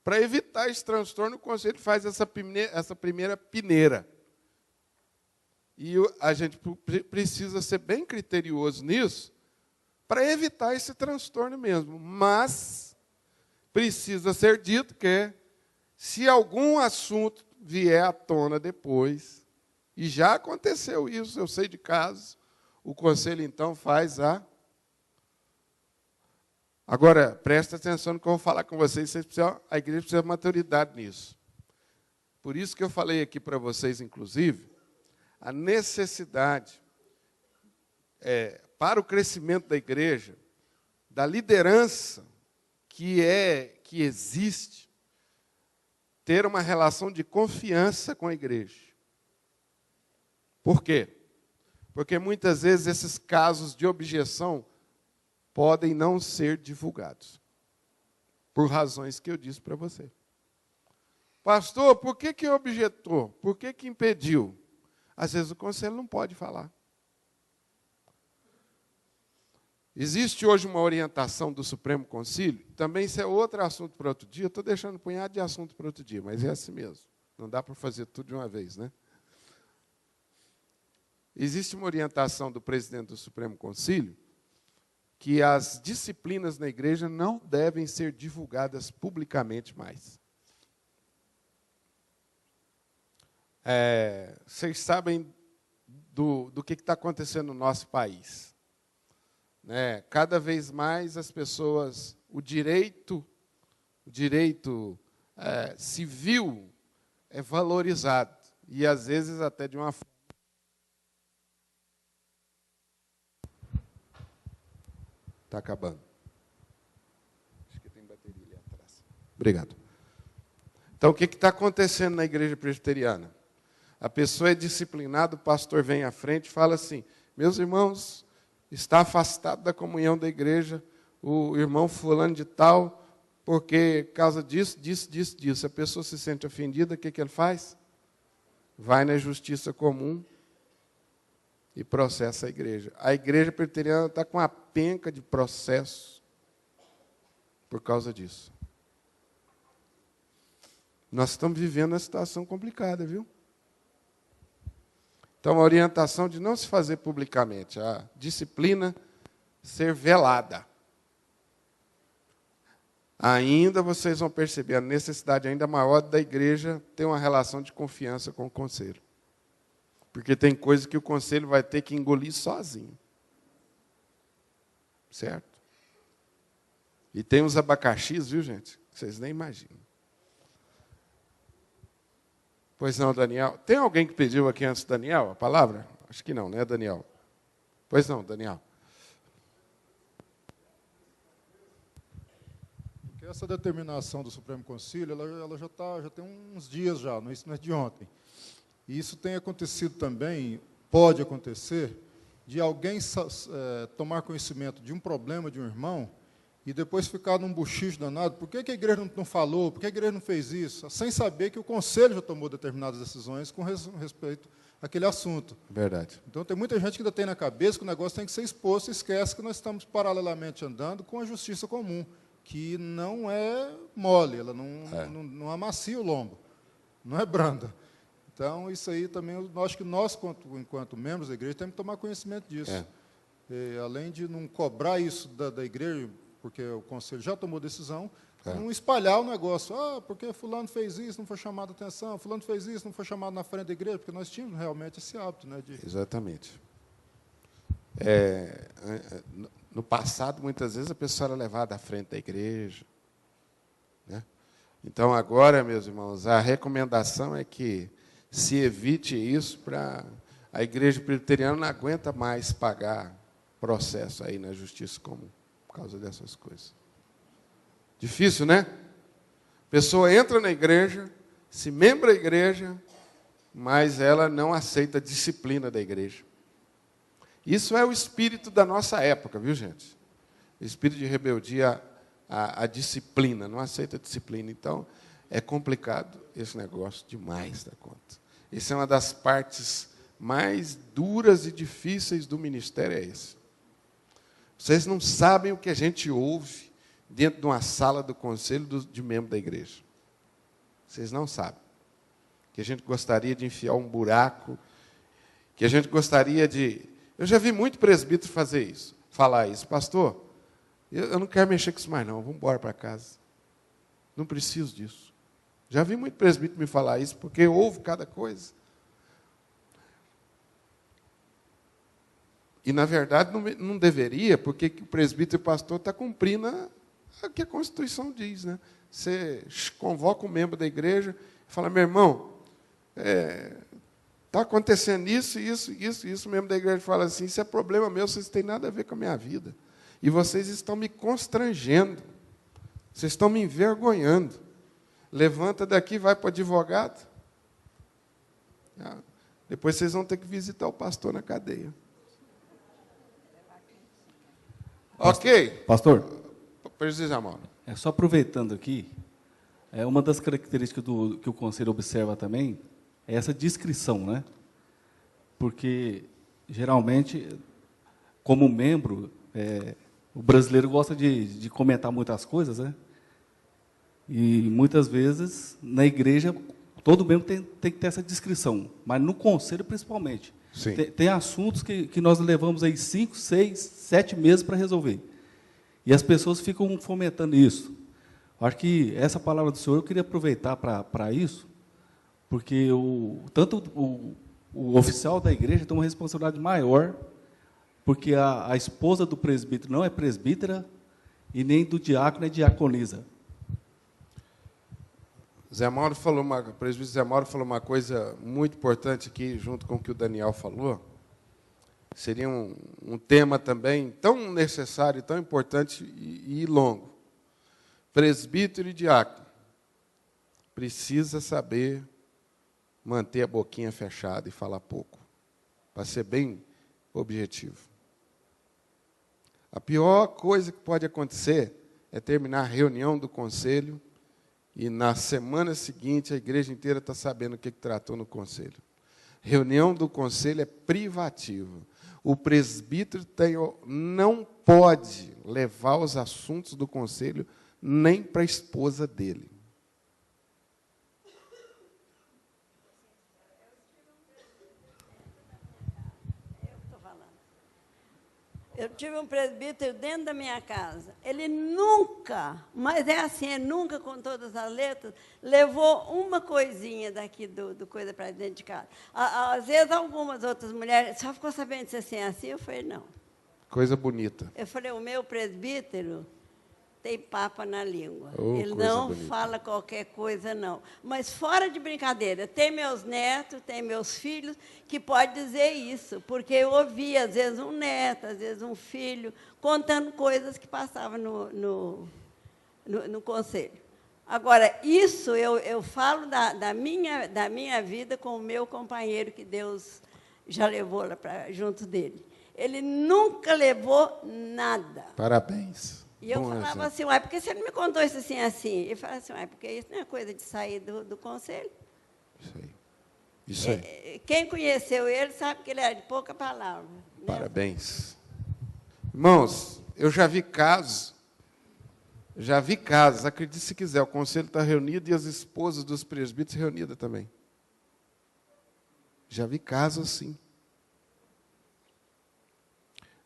Para evitar esse transtorno, o Conselho faz essa primeira peneira. E a gente precisa ser bem criterioso nisso para evitar esse transtorno mesmo. Mas precisa ser dito que se algum assunto vier à tona depois, e já aconteceu isso, eu sei de casos, o Conselho, então, faz a... Agora, presta atenção no que eu vou falar com vocês, a igreja precisa de maturidade nisso. Por isso que eu falei aqui para vocês, inclusive, a necessidade, para o crescimento da igreja, da liderança que existe, ter uma relação de confiança com a igreja. Por quê? Porque muitas vezes esses casos de objeção podem não ser divulgados, por razões que eu disse para você. Pastor, por que objetou? Por que impediu? Às vezes o conselho não pode falar. Existe hoje uma orientação do Supremo Concílio, também isso é outro assunto para outro dia, estou deixando um punhado de assunto para outro dia, mas é assim mesmo. Não dá para fazer tudo de uma vez, né? Existe uma orientação do presidente do Supremo Concílio que as disciplinas na igreja não devem ser divulgadas publicamente mais. Vocês sabem do que está acontecendo no nosso país. Né? Cada vez mais as pessoas, o direito civil é valorizado, e às vezes até de uma forma. Está acabando. Acho que tem bateria ali atrás. Obrigado. Então, o que está acontecendo na igreja presbiteriana? A pessoa é disciplinada, o pastor vem à frente e fala assim: meus irmãos, está afastado da comunhão da igreja o irmão fulano de tal, porque por causa disso. A pessoa se sente ofendida, o que ele faz? Vai na justiça comum e processa a igreja. A igreja presbiteriana está com uma penca de processo por causa disso. Nós estamos vivendo uma situação complicada, viu? Então, a orientação de não se fazer publicamente, a disciplina ser velada. Ainda vocês vão perceber a necessidade ainda maior da igreja ter uma relação de confiança com o conselho. Porque tem coisa que o conselho vai ter que engolir sozinho. Certo? E tem uns abacaxis, viu, gente? Que vocês nem imaginam. Pois não, Daniel. Tem alguém que pediu aqui antes, Daniel, a palavra? Acho que não, né, Daniel? Pois não, Daniel. Porque essa determinação do Supremo Concílio, ela já tem uns dias já, isso não é de ontem. E isso tem acontecido também, pode acontecer, de alguém tomar conhecimento de um problema de um irmão e depois ficar num buchicho danado. Por que a igreja não falou? Por que a igreja não fez isso? Sem saber que o conselho já tomou determinadas decisões com respeito àquele assunto. Verdade. Então, tem muita gente que ainda tem na cabeça que o negócio tem que ser exposto e esquece que nós estamos paralelamente andando com a justiça comum, que não é mole, ela não amacia o lombo, não é branda. Então, isso aí também, eu acho que nós, enquanto membros da igreja, temos que tomar conhecimento disso. Além de não cobrar isso da igreja, porque o conselho já tomou decisão, não espalhar o negócio. Porque fulano fez isso, não foi chamado a atenção, fulano fez isso, não foi chamado na frente da igreja, porque nós tínhamos realmente esse hábito. Né, Exatamente. No passado, muitas vezes, a pessoa era levada à frente da igreja. Né? Então, agora, meus irmãos, a recomendação é que se evite isso para a igreja presbiteriana não aguenta mais pagar processo aí na justiça comum por causa dessas coisas. Difícil, né? A pessoa entra na igreja, se membra da igreja, mas ela não aceita a disciplina da igreja. Isso é o espírito da nossa época, viu, gente? O espírito de rebeldia à disciplina, não aceita a disciplina. Então, é complicado esse negócio demais da conta. Essa é uma das partes mais duras e difíceis do ministério, é esse. Vocês não sabem o que a gente ouve dentro de uma sala do conselho de membro da igreja. Vocês não sabem. Que a gente gostaria de enfiar um buraco, que a gente gostaria de... Eu já vi muito presbítero falar isso. Pastor, eu não quero mexer com isso mais não, vamos embora para casa. Não preciso disso. Já vi muito presbítero me falar isso, porque ouve cada coisa. E, na verdade, não deveria, porque o presbítero e o pastor estão cumprindo o que a Constituição diz. Né? Você convoca um membro da igreja e fala: meu irmão, está acontecendo isso. O membro da igreja fala assim: isso é problema meu, vocês não têm nada a ver com a minha vida. E vocês estão me constrangendo. Vocês estão me envergonhando. Levanta daqui, vai para o advogado. Depois vocês vão ter que visitar o pastor na cadeia. Ok? Pastor, Precisa, Mauro. só aproveitando aqui, uma das características que o Conselho observa também é essa descrição, né? Porque, geralmente, como membro, o brasileiro gosta de comentar muitas coisas, né? E, muitas vezes, na igreja, todo membro tem que ter essa descrição, mas no Conselho, principalmente. Sim. Tem assuntos que nós levamos aí 5, 6, 7 meses para resolver. E as pessoas ficam fomentando isso. Acho que essa palavra do Senhor eu queria aproveitar para isso, porque tanto o oficial da igreja tem uma responsabilidade maior, porque a esposa do presbítero não é presbítera e nem do diácono é diaconisa. O presbítero Zé Mauro falou uma coisa muito importante aqui, junto com o que o Daniel falou. Seria um tema também tão necessário, tão importante e longo. Presbítero e diácono precisa saber manter a boquinha fechada e falar pouco, para ser bem objetivo. A pior coisa que pode acontecer é terminar a reunião do conselho e, na semana seguinte, a igreja inteira está sabendo o que tratou no conselho. Reunião do conselho é privativa. O presbítero não pode levar os assuntos do conselho nem para a esposa dele. Eu tive um presbítero dentro da minha casa. Ele nunca, mas é assim, ele nunca, com todas as letras, levou uma coisinha daqui do coisa para dentro de casa. Às vezes, algumas outras mulheres só ficou sabendo de ser assim. Eu falei, não. Coisa bonita. Eu falei, o meu presbítero tem papa na língua. Oh, ele não fala qualquer coisa, não. Mas, fora de brincadeira, tem meus netos, tem meus filhos, que pode dizer isso, porque eu ouvi, às vezes, um neto, às vezes, um filho, contando coisas que passavam no conselho. Agora, isso eu falo da minha vida com o meu companheiro, que Deus já levou lá junto dele. Ele nunca levou nada. Parabéns. E eu falava assim, uai, por que você não me contou isso assim, assim? Ele falava assim, uai, porque isso não é coisa de sair do conselho. Isso aí. Quem conheceu ele sabe que ele era de pouca palavra. Né? Parabéns. Irmãos, eu já vi casos, acredite se quiser, o conselho está reunido e as esposas dos presbíteros reunidas também. Já vi casos assim.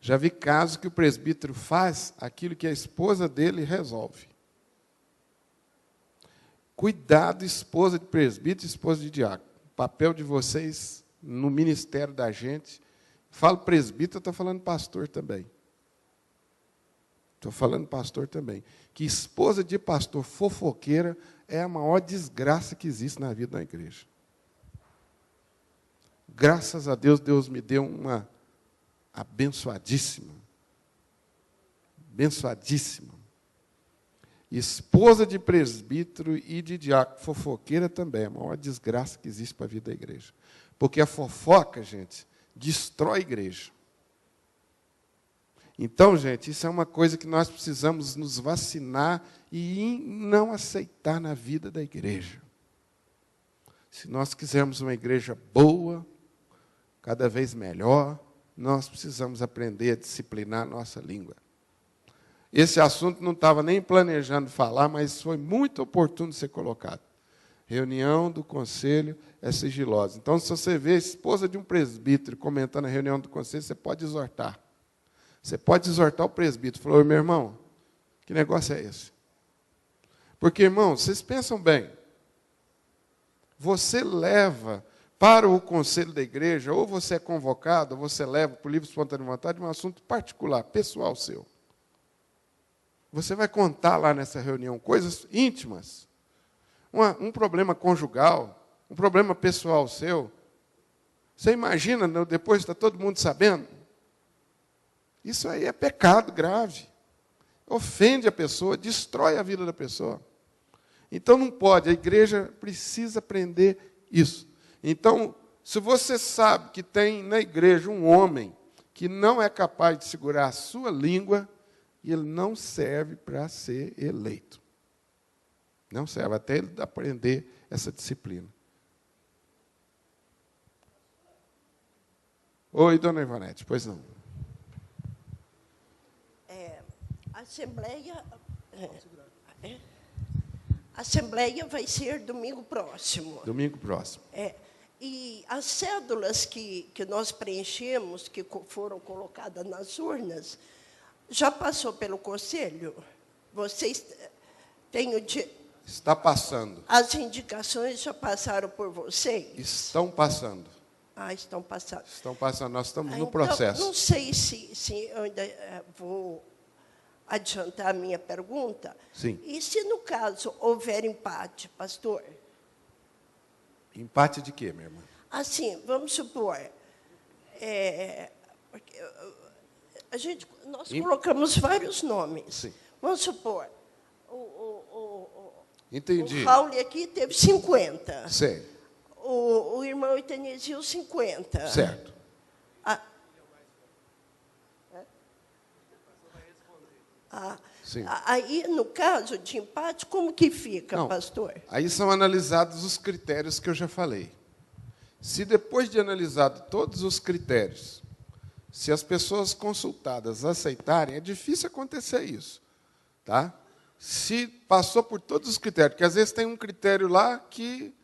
Já vi casos que o presbítero faz aquilo que a esposa dele resolve. Cuidado, esposa de presbítero e esposa de diácono. O papel de vocês no ministério da gente. Falo presbítero, estou falando pastor também. Estou falando pastor também. Que esposa de pastor fofoqueira é a maior desgraça que existe na vida da igreja. Graças a Deus, Deus me deu uma abençoadíssima. Abençoadíssima. Esposa de presbítero e de diácono, fofoqueira também, é a maior desgraça que existe para a vida da igreja. Porque a fofoca, gente, destrói a igreja. Então, gente, isso é uma coisa que nós precisamos nos vacinar e não aceitar na vida da igreja. Se nós quisermos uma igreja boa, cada vez melhor, nós precisamos aprender a disciplinar a nossa língua. Esse assunto não estava nem planejando falar, mas foi muito oportuno ser colocado. Reunião do conselho é sigilosa. Então, se você vê a esposa de um presbítero comentando a reunião do conselho, você pode exortar. Você pode exortar o presbítero. Falou, meu irmão, que negócio é esse? Porque, irmão, vocês pensam bem. Você leva para o conselho da igreja, ou você é convocado, ou você leva por livre espontânea vontade um assunto particular, pessoal seu. Você vai contar lá nessa reunião coisas íntimas, um problema conjugal, um problema pessoal seu. Você imagina, depois está todo mundo sabendo? Isso aí é pecado grave. Ofende a pessoa, destrói a vida da pessoa. Então não pode, a igreja precisa aprender isso. Então, Se você sabe que tem na igreja um homem que não é capaz de segurar a sua língua, ele não serve para ser eleito. Não serve, até ele aprender essa disciplina. Oi, dona Ivonete, pois não. A Assembleia vai ser domingo próximo. Domingo próximo. E as cédulas que nós preenchemos, que foram colocadas nas urnas, já passou pelo conselho? Vocês têm o... Está passando. As indicações já passaram por vocês? Estão passando. Estão passando. Estão passando, nós estamos no processo. Não sei se eu ainda vou adiantar a minha pergunta. Sim. E se, no caso, houver empate, pastor? Empate de quê, minha irmã? Assim, vamos supor... nós colocamos vários nomes. Sim. Vamos supor, Entendi. o Raul aqui teve 50. Sei. O irmão Itenezil, 50. Certo. Sim. Aí, no caso de empate, como que fica, Não, pastor? aí são analisados os critérios que eu já falei. Se depois de analisado todos os critérios, se as pessoas consultadas aceitarem, é difícil acontecer isso. Tá? Se passou por todos os critérios, porque às vezes tem um critério lá que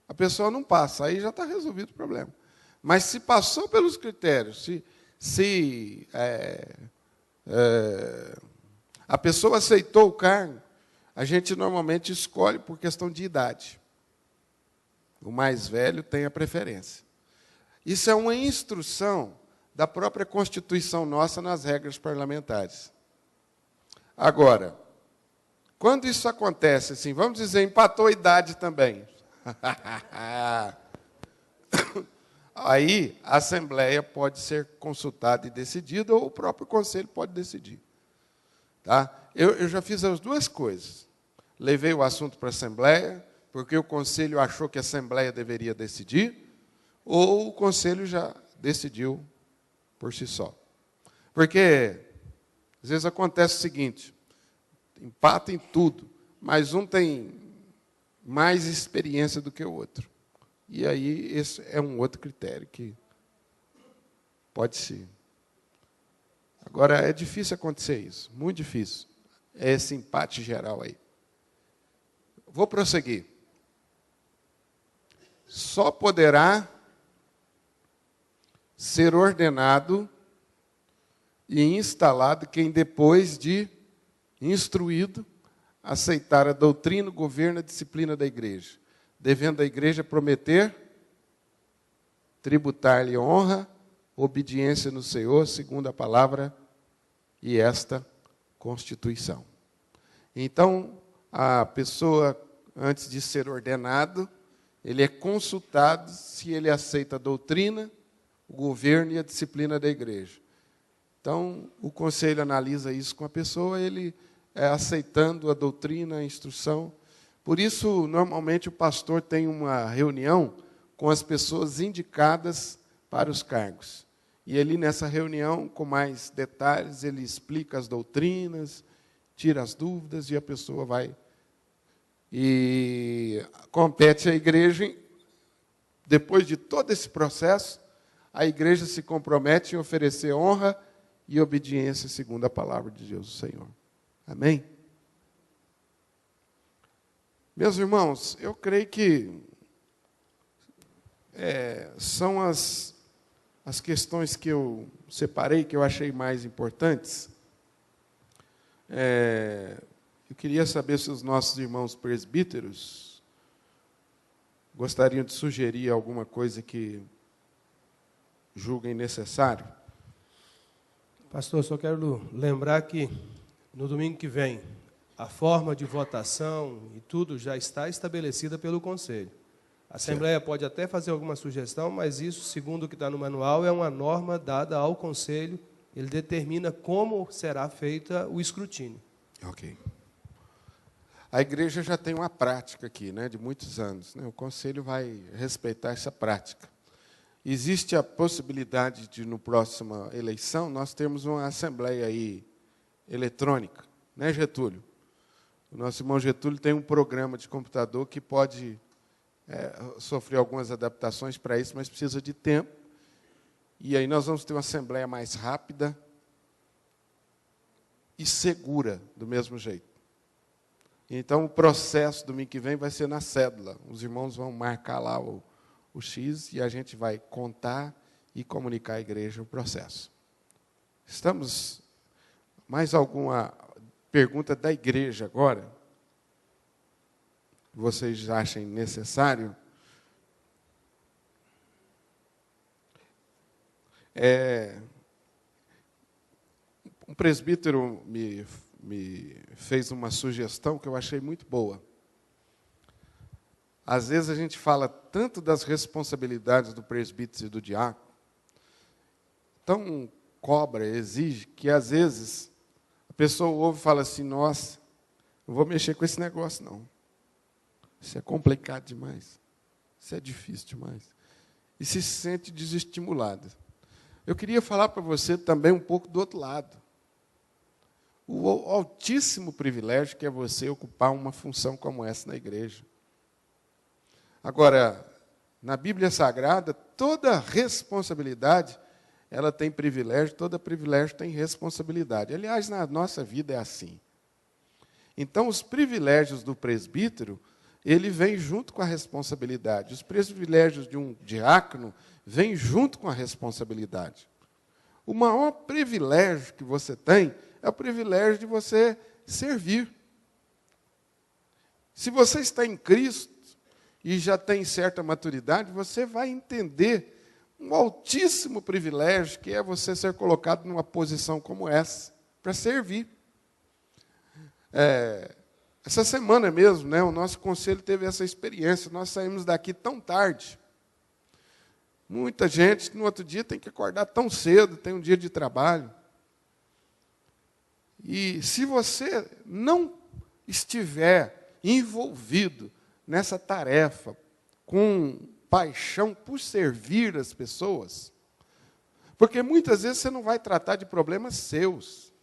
a pessoa não passa, aí já está resolvido o problema. Mas se passou pelos critérios, se a pessoa aceitou o cargo, a gente normalmente escolhe por questão de idade. O mais velho tem a preferência. Isso é uma instrução da própria Constituição nossa nas regras parlamentares. Agora, quando isso acontece, assim, vamos dizer, empatou a idade também. Aí a Assembleia pode ser consultada e decidida, ou o próprio Conselho pode decidir. Tá? Eu já fiz as duas coisas. Levei o assunto para a Assembleia, porque o Conselho achou que a Assembleia deveria decidir, ou o Conselho já decidiu por si só. Porque, às vezes, acontece o seguinte, empata em tudo, mas um tem mais experiência do que o outro. E aí, esse é um outro critério que pode ser. Agora, é difícil acontecer isso, muito difícil. É esse empate geral aí. Vou prosseguir. Só poderá ser ordenado e instalado quem, depois de instruído, aceitar a doutrina, o governo e a disciplina da igreja, devendo a igreja prometer, tributar-lhe honra, obediência no Senhor, segundo a palavra e esta Constituição. Então, a pessoa, antes de ser ordenado, ele é consultado se ele aceita a doutrina, o governo e a disciplina da igreja. Então, o conselho analisa isso com a pessoa, ele aceitando a doutrina, a instrução. Por isso, normalmente, o pastor tem uma reunião com as pessoas indicadas para os cargos. E ali, nessa reunião, com mais detalhes, ele explica as doutrinas, tira as dúvidas e a pessoa vai. E compete à igreja, depois de todo esse processo, a igreja se compromete em oferecer honra e obediência segundo a palavra de Deus, o Senhor. Amém? Meus irmãos, eu creio que são as questões que eu separei, que eu achei mais importantes. Eu queria saber se os nossos irmãos presbíteros gostariam de sugerir alguma coisa que julguem necessário. Pastor, só quero lembrar que no domingo que vem, a forma de votação e tudo já está estabelecida pelo Conselho. A Assembleia pode até fazer alguma sugestão, mas isso, segundo o que está no manual, é uma norma dada ao Conselho. Ele determina como será feita o escrutínio. Ok. A igreja já tem uma prática aqui, né, de muitos anos. Né? O Conselho vai respeitar essa prática. existe a possibilidade de, no próxima eleição, nós termos uma assembleia aí eletrônica, né, Getúlio? O nosso irmão Getúlio tem um programa de computador que pode sofrer algumas adaptações para isso, mas precisa de tempo. E aí nós vamos ter uma assembleia mais rápida e segura, do mesmo jeito. Então, o processo, domingo que vem, vai ser na cédula. Os irmãos vão marcar lá o X e a gente vai contar e comunicar à igreja o processo. Estamos... Mais alguma pergunta da igreja agora? Vocês achem necessário? Um presbítero me fez uma sugestão que eu achei muito boa. Às vezes a gente fala tanto das responsabilidades do presbítero e do diácono, tão cobra, exige, que às vezes a pessoa ouve e fala assim, nossa, não vou mexer com esse negócio, não. Isso é complicado demais. Isso é difícil demais. E se sente desestimulada. Eu queria falar para você também um pouco do outro lado. O altíssimo privilégio que é você ocupar uma função como essa na igreja. Agora, na Bíblia Sagrada, toda responsabilidade, ela tem privilégio, todo privilégio tem responsabilidade. Aliás, na nossa vida é assim. Então, os privilégios do presbítero, ele vem junto com a responsabilidade. Os privilégios de um diácono vêm junto com a responsabilidade. O maior privilégio que você tem é o privilégio de você servir. Se você está em Cristo e já tem certa maturidade, você vai entender um altíssimo privilégio que é você ser colocado numa posição como essa, para servir. Essa semana mesmo, né, o nosso conselho teve essa experiência, nós saímos daqui tão tarde. Muita gente, no outro dia, tem que acordar tão cedo, tem um dia de trabalho. E se você não estiver envolvido nessa tarefa, com paixão por servir as pessoas, porque muitas vezes você não vai tratar de problemas seus,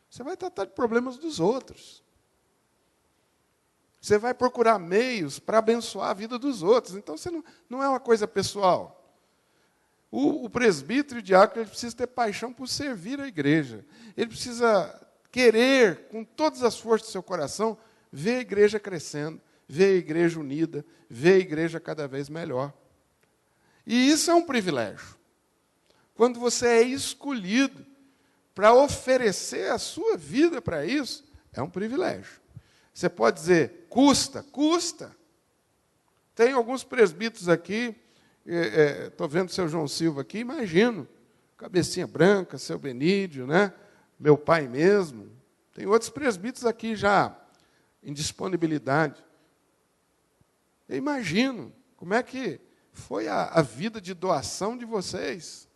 você vai tratar de problemas dos outros. Você vai procurar meios para abençoar a vida dos outros. Então, você não é uma coisa pessoal. O presbítero e o diácono, ele precisa ter paixão por servir a igreja. Ele precisa querer, com todas as forças do seu coração, ver a igreja crescendo, ver a igreja unida, ver a igreja cada vez melhor. E isso é um privilégio. Quando você é escolhido para oferecer a sua vida para isso, é um privilégio. Você pode dizer, custa? Custa. Tem alguns presbíteros aqui, estou vendo o seu João Silva aqui, imagino, cabecinha branca, seu Benídio, né? Meu pai mesmo. Tem outros presbíteros aqui já em disponibilidade. Eu imagino como é que foi a vida de doação de vocês.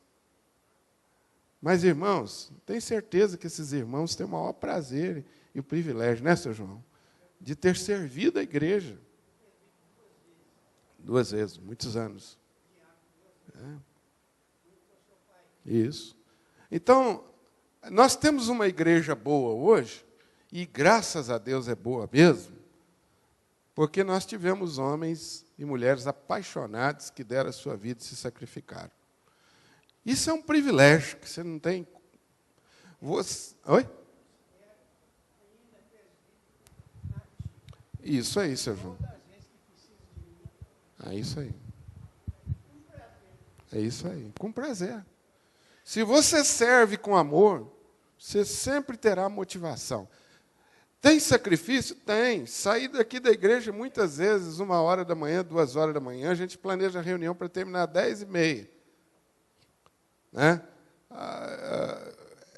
Mas, irmãos, tenho certeza que esses irmãos têm o maior prazer e o privilégio, né, seu João? De ter servido a igreja. 2 vezes, muitos anos. Isso. Então, nós temos uma igreja boa hoje, e graças a Deus é boa mesmo, porque nós tivemos homens e mulheres apaixonados que deram a sua vida e se sacrificaram. Isso é um privilégio que você não tem. Oi? Isso aí, seu João. É isso aí. É isso aí, com prazer. Se você serve com amor, você sempre terá motivação. Tem sacrifício? Tem. Sair daqui da igreja, muitas vezes, 1h da manhã, 2h da manhã, a gente planeja a reunião para terminar às 10h30. Né?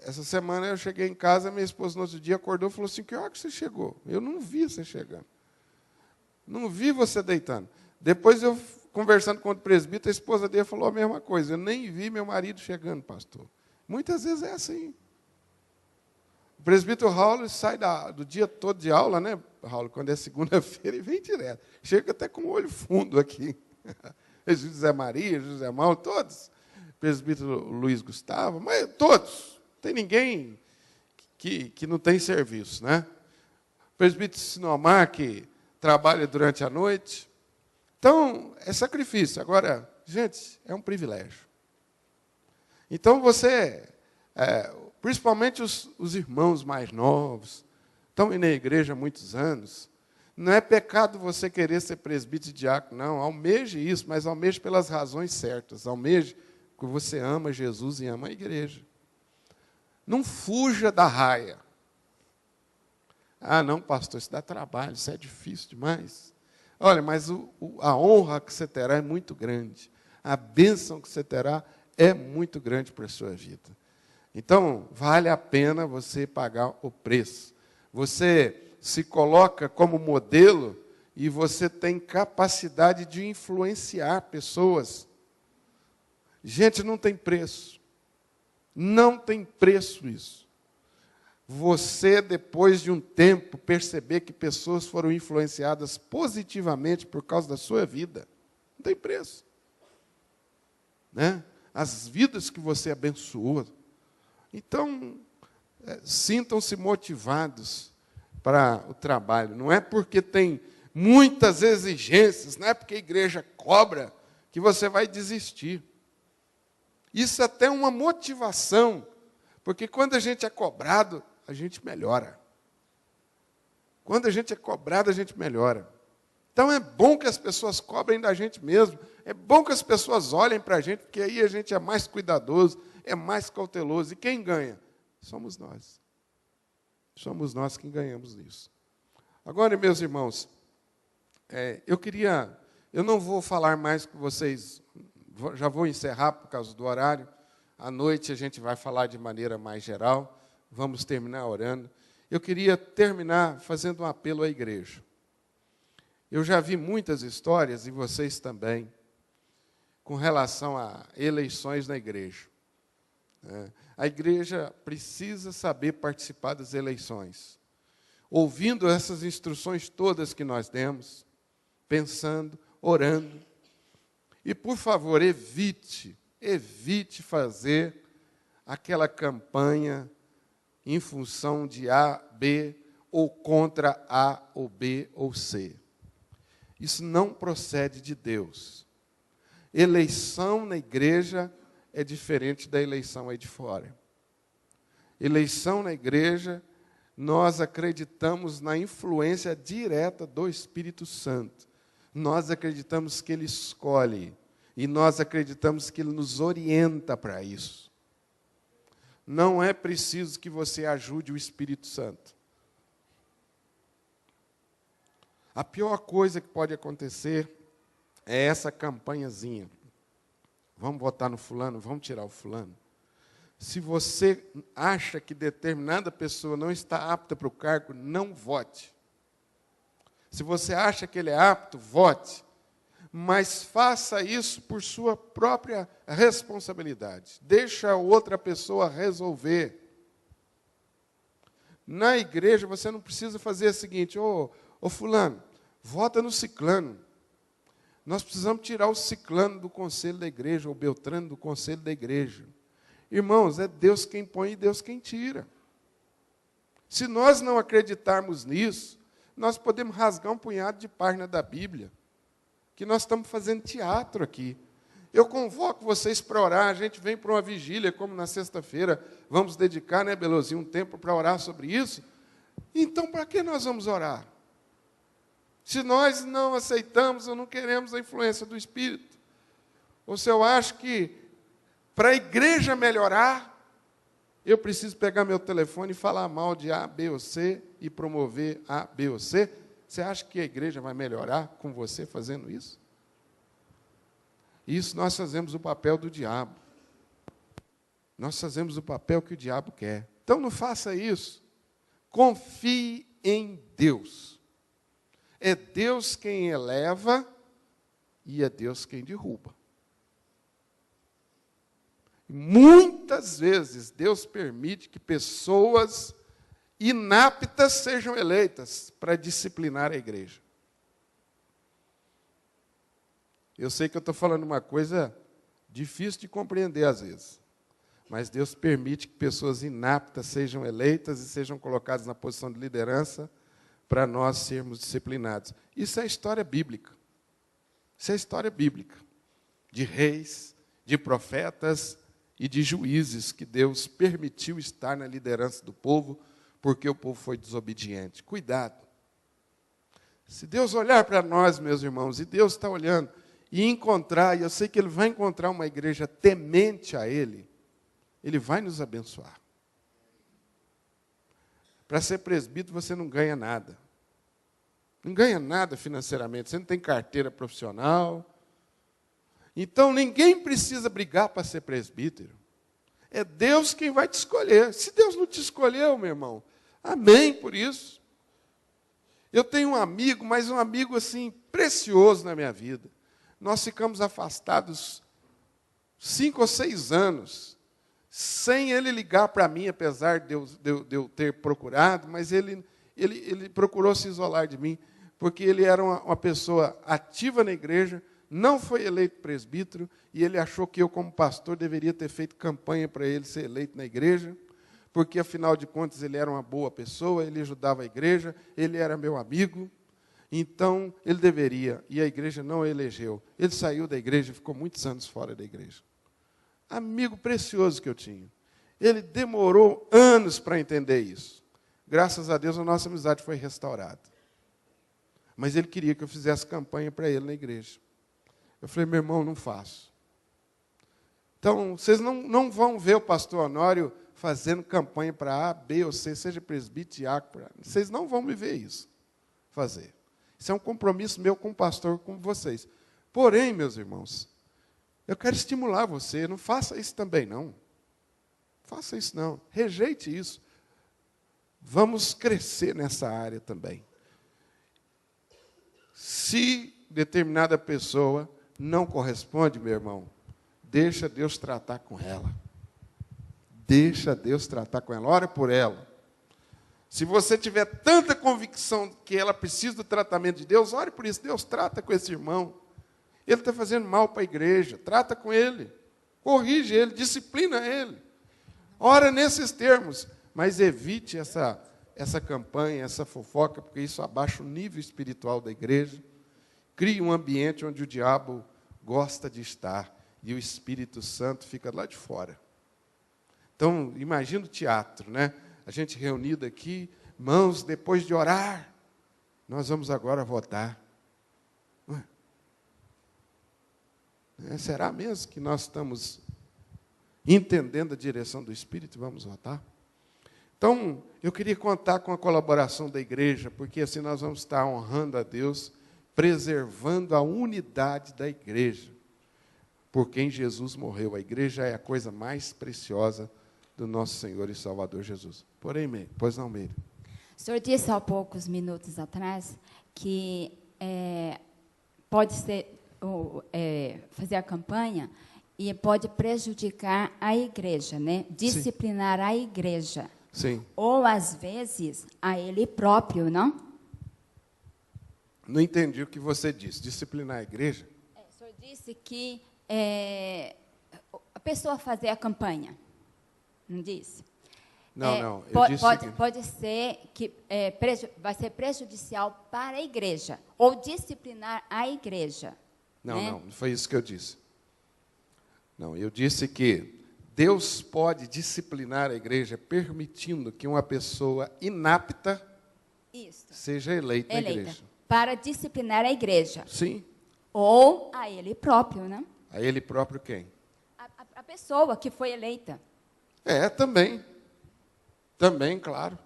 Essa semana eu cheguei em casa, minha esposa no outro dia acordou e falou assim, que hora que você chegou? Eu não vi você chegando. Não vi você deitando. Depois eu, conversando com o presbítero, a esposa dele falou a mesma coisa. Eu nem vi meu marido chegando, pastor. Muitas vezes é assim. O presbítero Raul sai do dia todo de aula, né, Raul? Quando é segunda-feira, e vem direto. Chega até com o olho fundo aqui. José Maria, José Mauro, todos. Presbítero Luiz Gustavo, mas todos. Não tem ninguém que não tem serviço, né? Presbítero Sinomar, que trabalha durante a noite. Então, é sacrifício. Agora, gente, é um privilégio. Então, você, principalmente os irmãos mais novos, estão indo na igreja há muitos anos, não é pecado você querer ser presbítero e diácono, não. Almeje isso, mas almeje pelas razões certas. Almeje porque você ama Jesus e ama a igreja. Não fuja da raia. Ah, não, pastor, isso dá trabalho, isso é difícil demais. Olha, mas a honra que você terá é muito grande. A bênção que você terá é muito grande para a sua vida. Então, vale a pena você pagar o preço. Você se coloca como modelo e você tem capacidade de influenciar pessoas. Gente, não tem preço. Não tem preço isso. Você, depois de um tempo, perceber que pessoas foram influenciadas positivamente por causa da sua vida, não tem preço. Né? As vidas que você abençoou. Então, sintam-se motivados para o trabalho. Não é porque tem muitas exigências, não é porque a igreja cobra que você vai desistir. Isso até é uma motivação, porque quando a gente é cobrado, a gente melhora. Quando a gente é cobrado, a gente melhora. Então é bom que as pessoas cobrem da gente mesmo. É bom que as pessoas olhem para a gente, porque aí a gente é mais cuidadoso, é mais cauteloso. E quem ganha? Somos nós. Somos nós quem ganhamos nisso. Agora, meus irmãos, eu não vou falar mais com vocês, já vou encerrar por causa do horário. À noite a gente vai falar de maneira mais geral, vamos terminar orando. Eu queria terminar fazendo um apelo à igreja. Eu já vi muitas histórias, e vocês também, com relação a eleições na igreja. A igreja precisa saber participar das eleições. Ouvindo essas instruções todas que nós demos, pensando, orando. E, por favor, evite fazer aquela campanha em função de A, B, ou contra A, ou B, ou C. Isso não procede de Deus. Eleição na igreja é diferente da eleição aí de fora. Eleição na igreja, nós acreditamos na influência direta do Espírito Santo. Nós acreditamos que Ele escolhe, e nós acreditamos que Ele nos orienta para isso. Não é preciso que você ajude o Espírito Santo. A pior coisa que pode acontecer é essa campanhazinha. Vamos votar no fulano, vamos tirar o fulano. Se você acha que determinada pessoa não está apta para o cargo, não vote. Se você acha que ele é apto, vote. Mas faça isso por sua própria responsabilidade. Deixa a outra pessoa resolver. Na igreja, você não precisa fazer o seguinte: ô fulano, vota no ciclano. Nós precisamos tirar o ciclano do conselho da igreja, ou Beltrano do conselho da igreja. Irmãos, é Deus quem põe e Deus quem tira. Se nós não acreditarmos nisso, nós podemos rasgar um punhado de página da Bíblia, que nós estamos fazendo teatro aqui. Eu convoco vocês para orar, a gente vem para uma vigília, como na sexta-feira, vamos dedicar, né, Belozinho, um tempo para orar sobre isso. Então, para que nós vamos orar? Se nós não aceitamos ou não queremos a influência do Espírito. Ou se eu acho que, para a igreja melhorar, eu preciso pegar meu telefone e falar mal de A, B ou C e promover A, B ou C. Você acha que a igreja vai melhorar com você fazendo isso? Isso nós fazemos o papel do diabo. Nós fazemos o papel que o diabo quer. Então não faça isso. Confie em Deus. É Deus quem eleva e é Deus quem derruba. Muitas vezes Deus permite que pessoas inaptas sejam eleitas para disciplinar a igreja. Eu sei que eu estou falando uma coisa difícil de compreender às vezes. Mas Deus permite que pessoas inaptas sejam eleitas e sejam colocadas na posição de liderança para nós sermos disciplinados. Isso é história bíblica. Isso é história bíblica. De reis, de profetas e de juízes que Deus permitiu estar na liderança do povo, porque o povo foi desobediente. Cuidado. Se Deus olhar para nós, meus irmãos, e Deus está olhando, e encontrar, e eu sei que Ele vai encontrar uma igreja temente a Ele, Ele vai nos abençoar. Para ser presbítero, você não ganha nada. Não ganha nada financeiramente. Você não tem carteira profissional. Então, ninguém precisa brigar para ser presbítero. É Deus quem vai te escolher. Se Deus não te escolheu, meu irmão, amém por isso. Eu tenho um amigo, mas um amigo assim, precioso na minha vida. Nós ficamos afastados 5 ou 6 anos, sem ele ligar para mim, apesar de eu ter procurado, mas ele procurou se isolar de mim, porque ele era uma pessoa ativa na igreja, não foi eleito presbítero, e ele achou que eu, como pastor, deveria ter feito campanha para ele ser eleito na igreja, porque, afinal de contas, ele era uma boa pessoa, ele ajudava a igreja, ele era meu amigo, então ele deveria, e a igreja não o elegeu. Ele saiu da igreja e ficou muitos anos fora da igreja. Amigo precioso que eu tinha. Ele demorou anos para entender isso. Graças a Deus, a nossa amizade foi restaurada. Mas ele queria que eu fizesse campanha para ele na igreja. Eu falei, meu irmão, não faço. Então, vocês não vão ver o pastor Honório fazendo campanha para A, B ou C, seja presbítero, diácono. Vocês não vão me ver isso fazer. Isso é um compromisso meu com o pastor, com vocês. Porém, meus irmãos, eu quero estimular você, não faça isso também, não. Faça isso, não. Rejeite isso. Vamos crescer nessa área também. Se determinada pessoa não corresponde, meu irmão, deixa Deus tratar com ela. Deixa Deus tratar com ela. Ora por ela. Se você tiver tanta convicção que ela precisa do tratamento de Deus, ore por isso. Deus trata com esse irmão. Ele está fazendo mal para a igreja. Trata com ele. Corrige ele. Disciplina ele. Ora nesses termos. Mas evite essa campanha, essa fofoca, porque isso abaixa o nível espiritual da igreja. Cria um ambiente onde o diabo gosta de estar. E o Espírito Santo fica lá de fora. Então, imagina o teatro, né? A gente reunido aqui, irmãos, depois de orar, nós vamos agora votar. Será mesmo que nós estamos entendendo a direção do Espírito e vamos votar? Então, eu queria contar com a colaboração da igreja, porque assim nós vamos estar honrando a Deus, preservando a unidade da igreja, por quem Jesus morreu. A igreja é a coisa mais preciosa do nosso Senhor e Salvador Jesus. Porém, pois não, Meire. O senhor disse há poucos minutos atrás que pode ser fazer a campanha e pode prejudicar a igreja, né? Disciplinar a igreja. Sim. Ou, às vezes, a ele próprio, não? Não entendi o que você disse. Disciplinar a igreja? O senhor disse que a pessoa fazer a campanha. Não disse? Não. Eu disse pode ser que vai ser prejudicial para a igreja, ou disciplinar a igreja. Não foi isso que eu disse. Não, eu disse que Deus pode disciplinar a igreja permitindo que uma pessoa inapta seja eleita na igreja. Para disciplinar a igreja. Sim. Ou a ele próprio, né? A ele próprio quem? A pessoa que foi eleita. Também. Também, claro.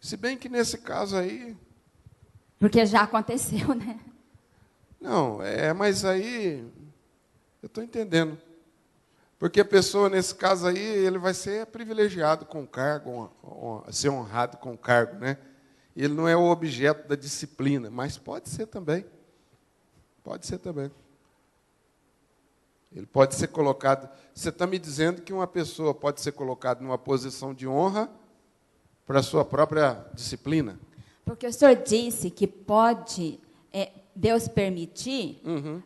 Se bem que nesse caso aí... Porque já aconteceu, né? Não, mas aí... Eu estou entendendo. Porque a pessoa, nesse caso aí, ele vai ser privilegiado com o cargo, ser honrado com o cargo, né? Ele não é o objeto da disciplina, mas pode ser também. Pode ser também. Ele pode ser colocado... Você está me dizendo que uma pessoa pode ser colocada numa posição de honra para a sua própria disciplina? Porque o senhor disse que pode Deus permitir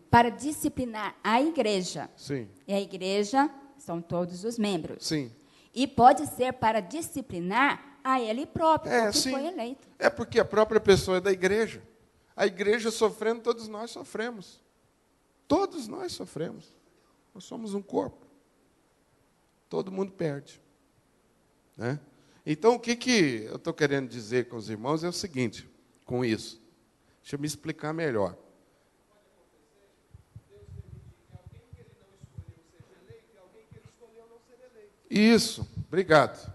para disciplinar a igreja. Sim. E a igreja são todos os membros. Sim. E pode ser para disciplinar a ele próprio, porque sim. foi eleito. É porque a própria pessoa é da igreja. A igreja sofrendo, todos nós sofremos. Todos nós sofremos. Nós somos um corpo. Todo mundo perde. Né? Então, o que eu estou querendo dizer com os irmãos é o seguinte, com isso. Deixa eu me explicar melhor. Isso, obrigado.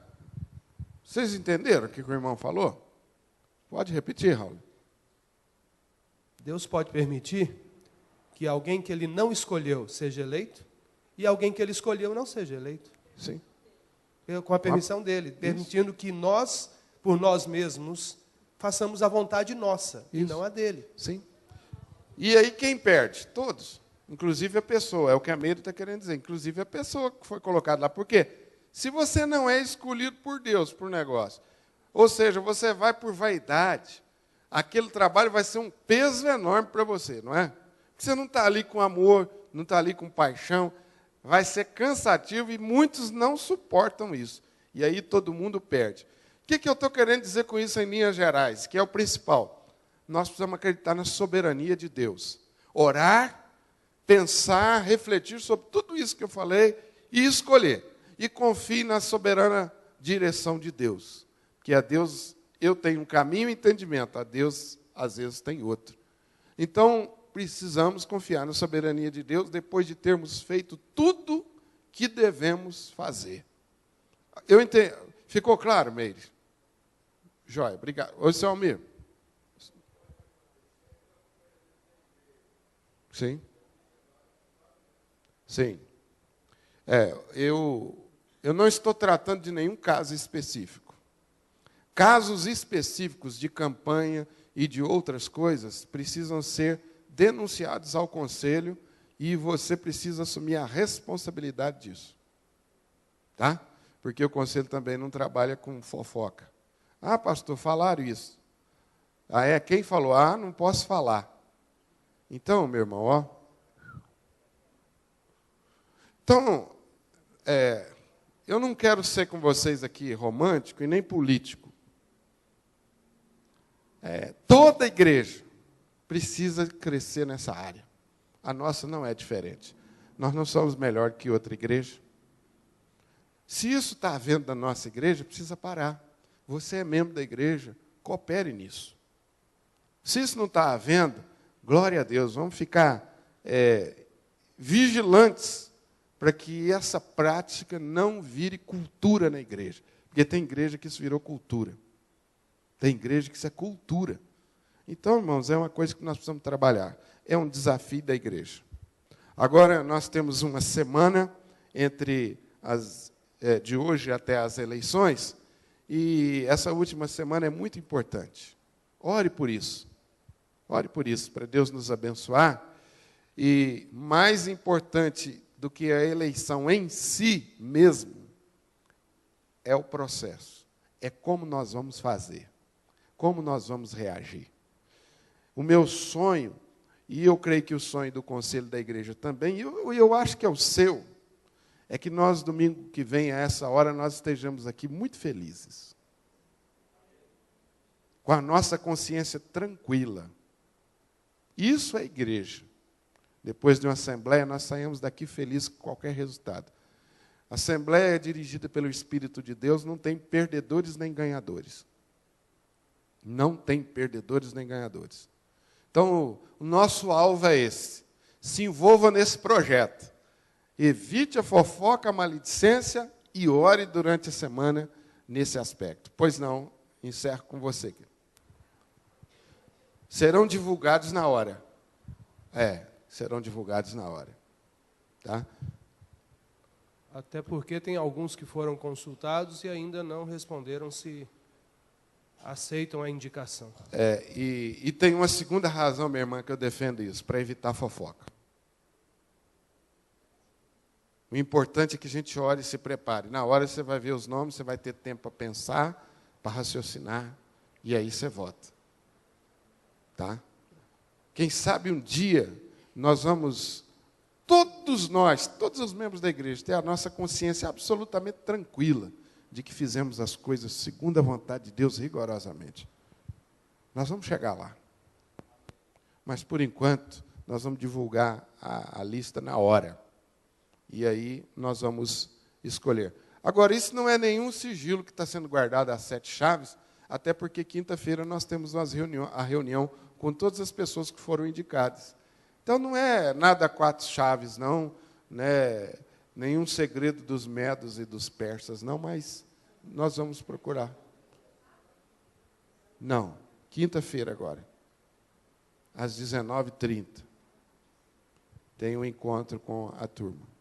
Vocês entenderam o que o irmão falou? Pode repetir, Raul. Deus pode permitir que alguém que ele não escolheu seja eleito e alguém que ele escolheu não seja eleito. Sim. Com a permissão dele, permitindo que nós, por nós mesmos, façamos a vontade nossa e não a dele. Sim. E aí quem perde? Todos. Inclusive a pessoa. É o que a Meire está querendo dizer. Inclusive a pessoa que foi colocada lá. Por quê? Se você não é escolhido por Deus para o negócio, ou seja, você vai por vaidade, aquele trabalho vai ser um peso enorme para você, não é? Porque você não está ali com amor, não está ali com paixão, vai ser cansativo e muitos não suportam isso. E aí todo mundo perde. O que eu estou querendo dizer com isso em linhas gerais? Que é o principal. Nós precisamos acreditar na soberania de Deus. Orar, pensar, refletir sobre tudo isso que eu falei e escolher. E confie na soberana direção de Deus. Que a Deus, eu tenho um caminho e entendimento, a Deus, às vezes, tem outro. Então, precisamos confiar na soberania de Deus depois de termos feito tudo que devemos fazer. Eu entendo. Ficou claro, Meire? Jóia, obrigado. Oi, seu Almir. Sim. Sim. Eu não estou tratando de nenhum caso específico. Casos específicos de campanha e de outras coisas precisam ser denunciados ao conselho e você precisa assumir a responsabilidade disso. Tá? Porque o conselho também não trabalha com fofoca. Ah, pastor, falaram isso. Ah, é? Quem falou? Ah, não posso falar. Então, meu irmão, ó. Então, eu não quero ser com vocês aqui romântico e nem político. Toda igreja precisa crescer nessa área. A nossa não é diferente. Nós não somos melhor que outra igreja. Se isso está havendo na nossa igreja, precisa parar. Você é membro da igreja, coopere nisso. Se isso não está havendo, glória a Deus, vamos ficar vigilantes para que essa prática não vire cultura na igreja. Porque tem igreja que isso virou cultura. Tem igreja que isso é cultura. Então, irmãos, é uma coisa que nós precisamos trabalhar. É um desafio da igreja. Agora, nós temos uma semana entre de hoje até as eleições, e essa última semana é muito importante. Ore por isso. Ore por isso, para Deus nos abençoar. E mais importante do que a eleição em si mesmo, é o processo. É como nós vamos fazer. Como nós vamos reagir. O meu sonho, e eu creio que o sonho do conselho da igreja também, e eu acho que é o seu, é que nós, domingo que vem, a essa hora, nós estejamos aqui muito felizes. Com a nossa consciência tranquila. Isso é igreja. Depois de uma assembleia, nós saímos daqui felizes com qualquer resultado. A assembleia é dirigida pelo Espírito de Deus, não tem perdedores nem ganhadores. Não tem perdedores nem ganhadores. Então, o nosso alvo é esse. Se envolva nesse projeto. Evite a fofoca, a maledicência e ore durante a semana nesse aspecto. Pois não, encerro com você. Serão divulgados na hora. Serão divulgados na hora. Tá? Até porque tem alguns que foram consultados e ainda não responderam se aceitam a indicação. E tem uma segunda razão, minha irmã, que eu defendo isso, para evitar fofoca. O importante é que a gente ore e se prepare. Na hora você vai ver os nomes, você vai ter tempo para pensar, para raciocinar, e aí você vota. Tá? Quem sabe um dia nós vamos, todos nós, todos os membros da igreja, ter a nossa consciência absolutamente tranquila de que fizemos as coisas segundo a vontade de Deus rigorosamente. Nós vamos chegar lá. Mas, por enquanto, nós vamos divulgar a lista na hora. E aí nós vamos escolher. Agora, isso não é nenhum sigilo que está sendo guardado às 7 chaves, até porque quinta-feira nós temos a reunião com todas as pessoas que foram indicadas. Então, não é nada 4 chaves, não, né? Nenhum segredo dos medos e dos persas, não, mas nós vamos procurar. Não, quinta-feira agora, às 19h30, tem um encontro com a turma.